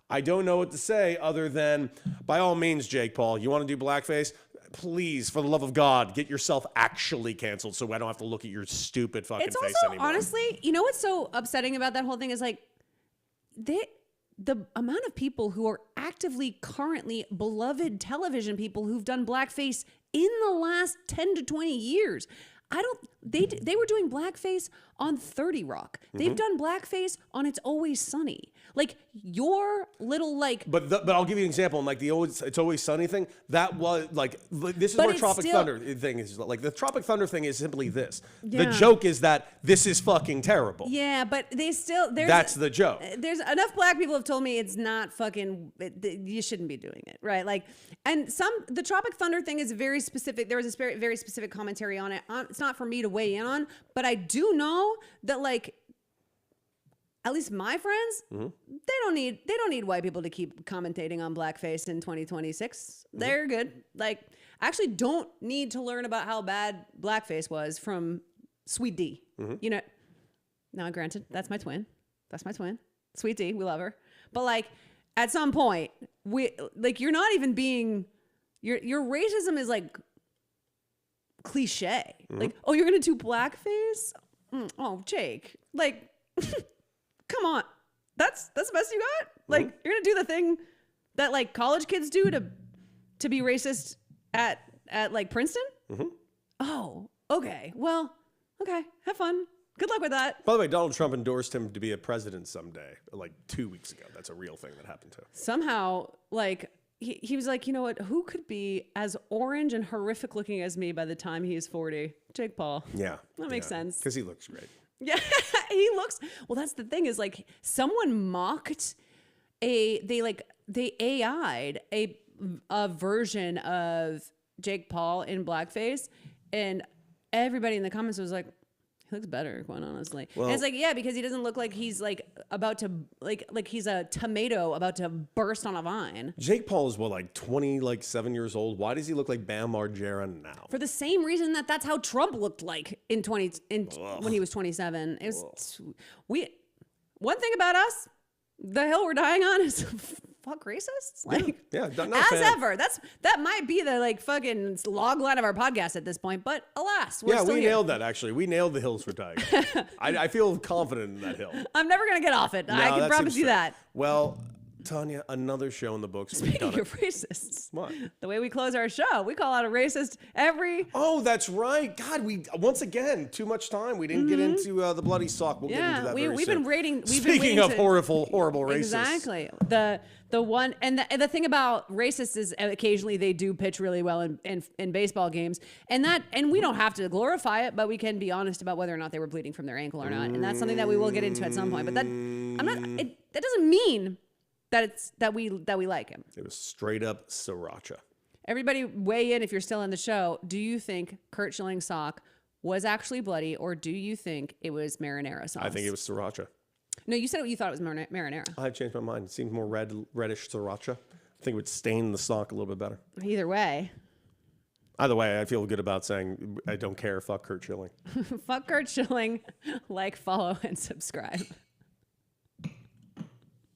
I don't know what to say other than, by all means, Jake Paul, you want to do blackface? Please, for the love of God, get yourself actually canceled so I don't have to look at your stupid fucking face anymore. It's also, honestly, you know what's so upsetting about that whole thing is, like, the amount of people who are actively, currently beloved television people who've done blackface in the last 10 to 20 years. They were doing blackface on 30 Rock. They've done blackface on It's Always Sunny. Like, your little, like... But I'll give you an example. And like the It's Always Sunny thing, that was like, this is where Tropic Thunder thing is. Like, the Tropic Thunder thing is simply this. Yeah. The joke is that this is fucking terrible. Yeah, but they still... That's the joke. There's enough black people have told me it's not fucking... you shouldn't be doing it, right? Like, and the Tropic Thunder thing is very specific. There was a very specific commentary on it. It's not for me to weigh in on, but I do know that, like, at least my friends, they don't need white people to keep commentating on blackface in 2026. They're good. Like, I actually don't need to learn about how bad blackface was from Sweet D. You know, now granted, that's my twin. Sweet D, we love her. But, like, at some point, you're not even being, your racism is, like, cliche. Like, oh, you're gonna do blackface? Oh, Jake, like, come on, that's the best you got? Like, you're gonna do the thing that, like, college kids do to be racist at like Princeton? Oh, okay, well, okay, have fun, good luck with that. By the way, Donald Trump endorsed him to be a president someday, like 2 weeks ago. That's a real thing that happened to him. Somehow, like, he was like, you know what? Who could be as orange and horrific looking as me by the time he's 40? Jake Paul. Yeah. That makes sense. Because he looks great. Yeah, he looks... Well, that's the thing is, like, someone mocked they AI'd a version of Jake Paul in blackface, and everybody in the comments was like, he looks better, quite honestly. Well, and it's like, yeah, because he doesn't look like he's like about to like he's a tomato about to burst on a vine. Jake Paul is what, like 27 years old? Why does he look like Bam Margera now? For the same reason that's how Trump looked like when he was 27. It was one thing about us, the hill we're dying on is fuck racists. Like, yeah, not as fan. ever. That might be the, like, fucking log line of our podcast at this point, but alas, we're still we here. Nailed that, actually. We nailed the hills for dying. I feel confident in that hill. I'm never gonna get off it. No, I can promise you that. Well, Tanya, another show in the books. Speaking of racists, what? The way we close our show, we call out a racist every... Oh, that's right. God, we once again, too much time. We didn't get into the bloody sock. We'll get into that very soon. Speaking of horrible racists. Exactly. The one, and the thing about racists is occasionally they do pitch really well in baseball games, and we don't have to glorify it, but we can be honest about whether or not they were bleeding from their ankle or not, and that's something that we will get into at some point. But that doesn't mean that we like him. It was straight up sriracha. Everybody weigh in if you're still in the show. Do you think Curt Schilling's sock was actually bloody, or do you think it was marinara sauce? I think it was sriracha. No, you said you thought it was marinara. I've changed my mind. It seems more reddish sriracha. I think it would stain the sock a little bit better. Either way, I feel good about saying I don't care. Fuck Curt Schilling. Fuck Curt Schilling. Like, follow, and subscribe.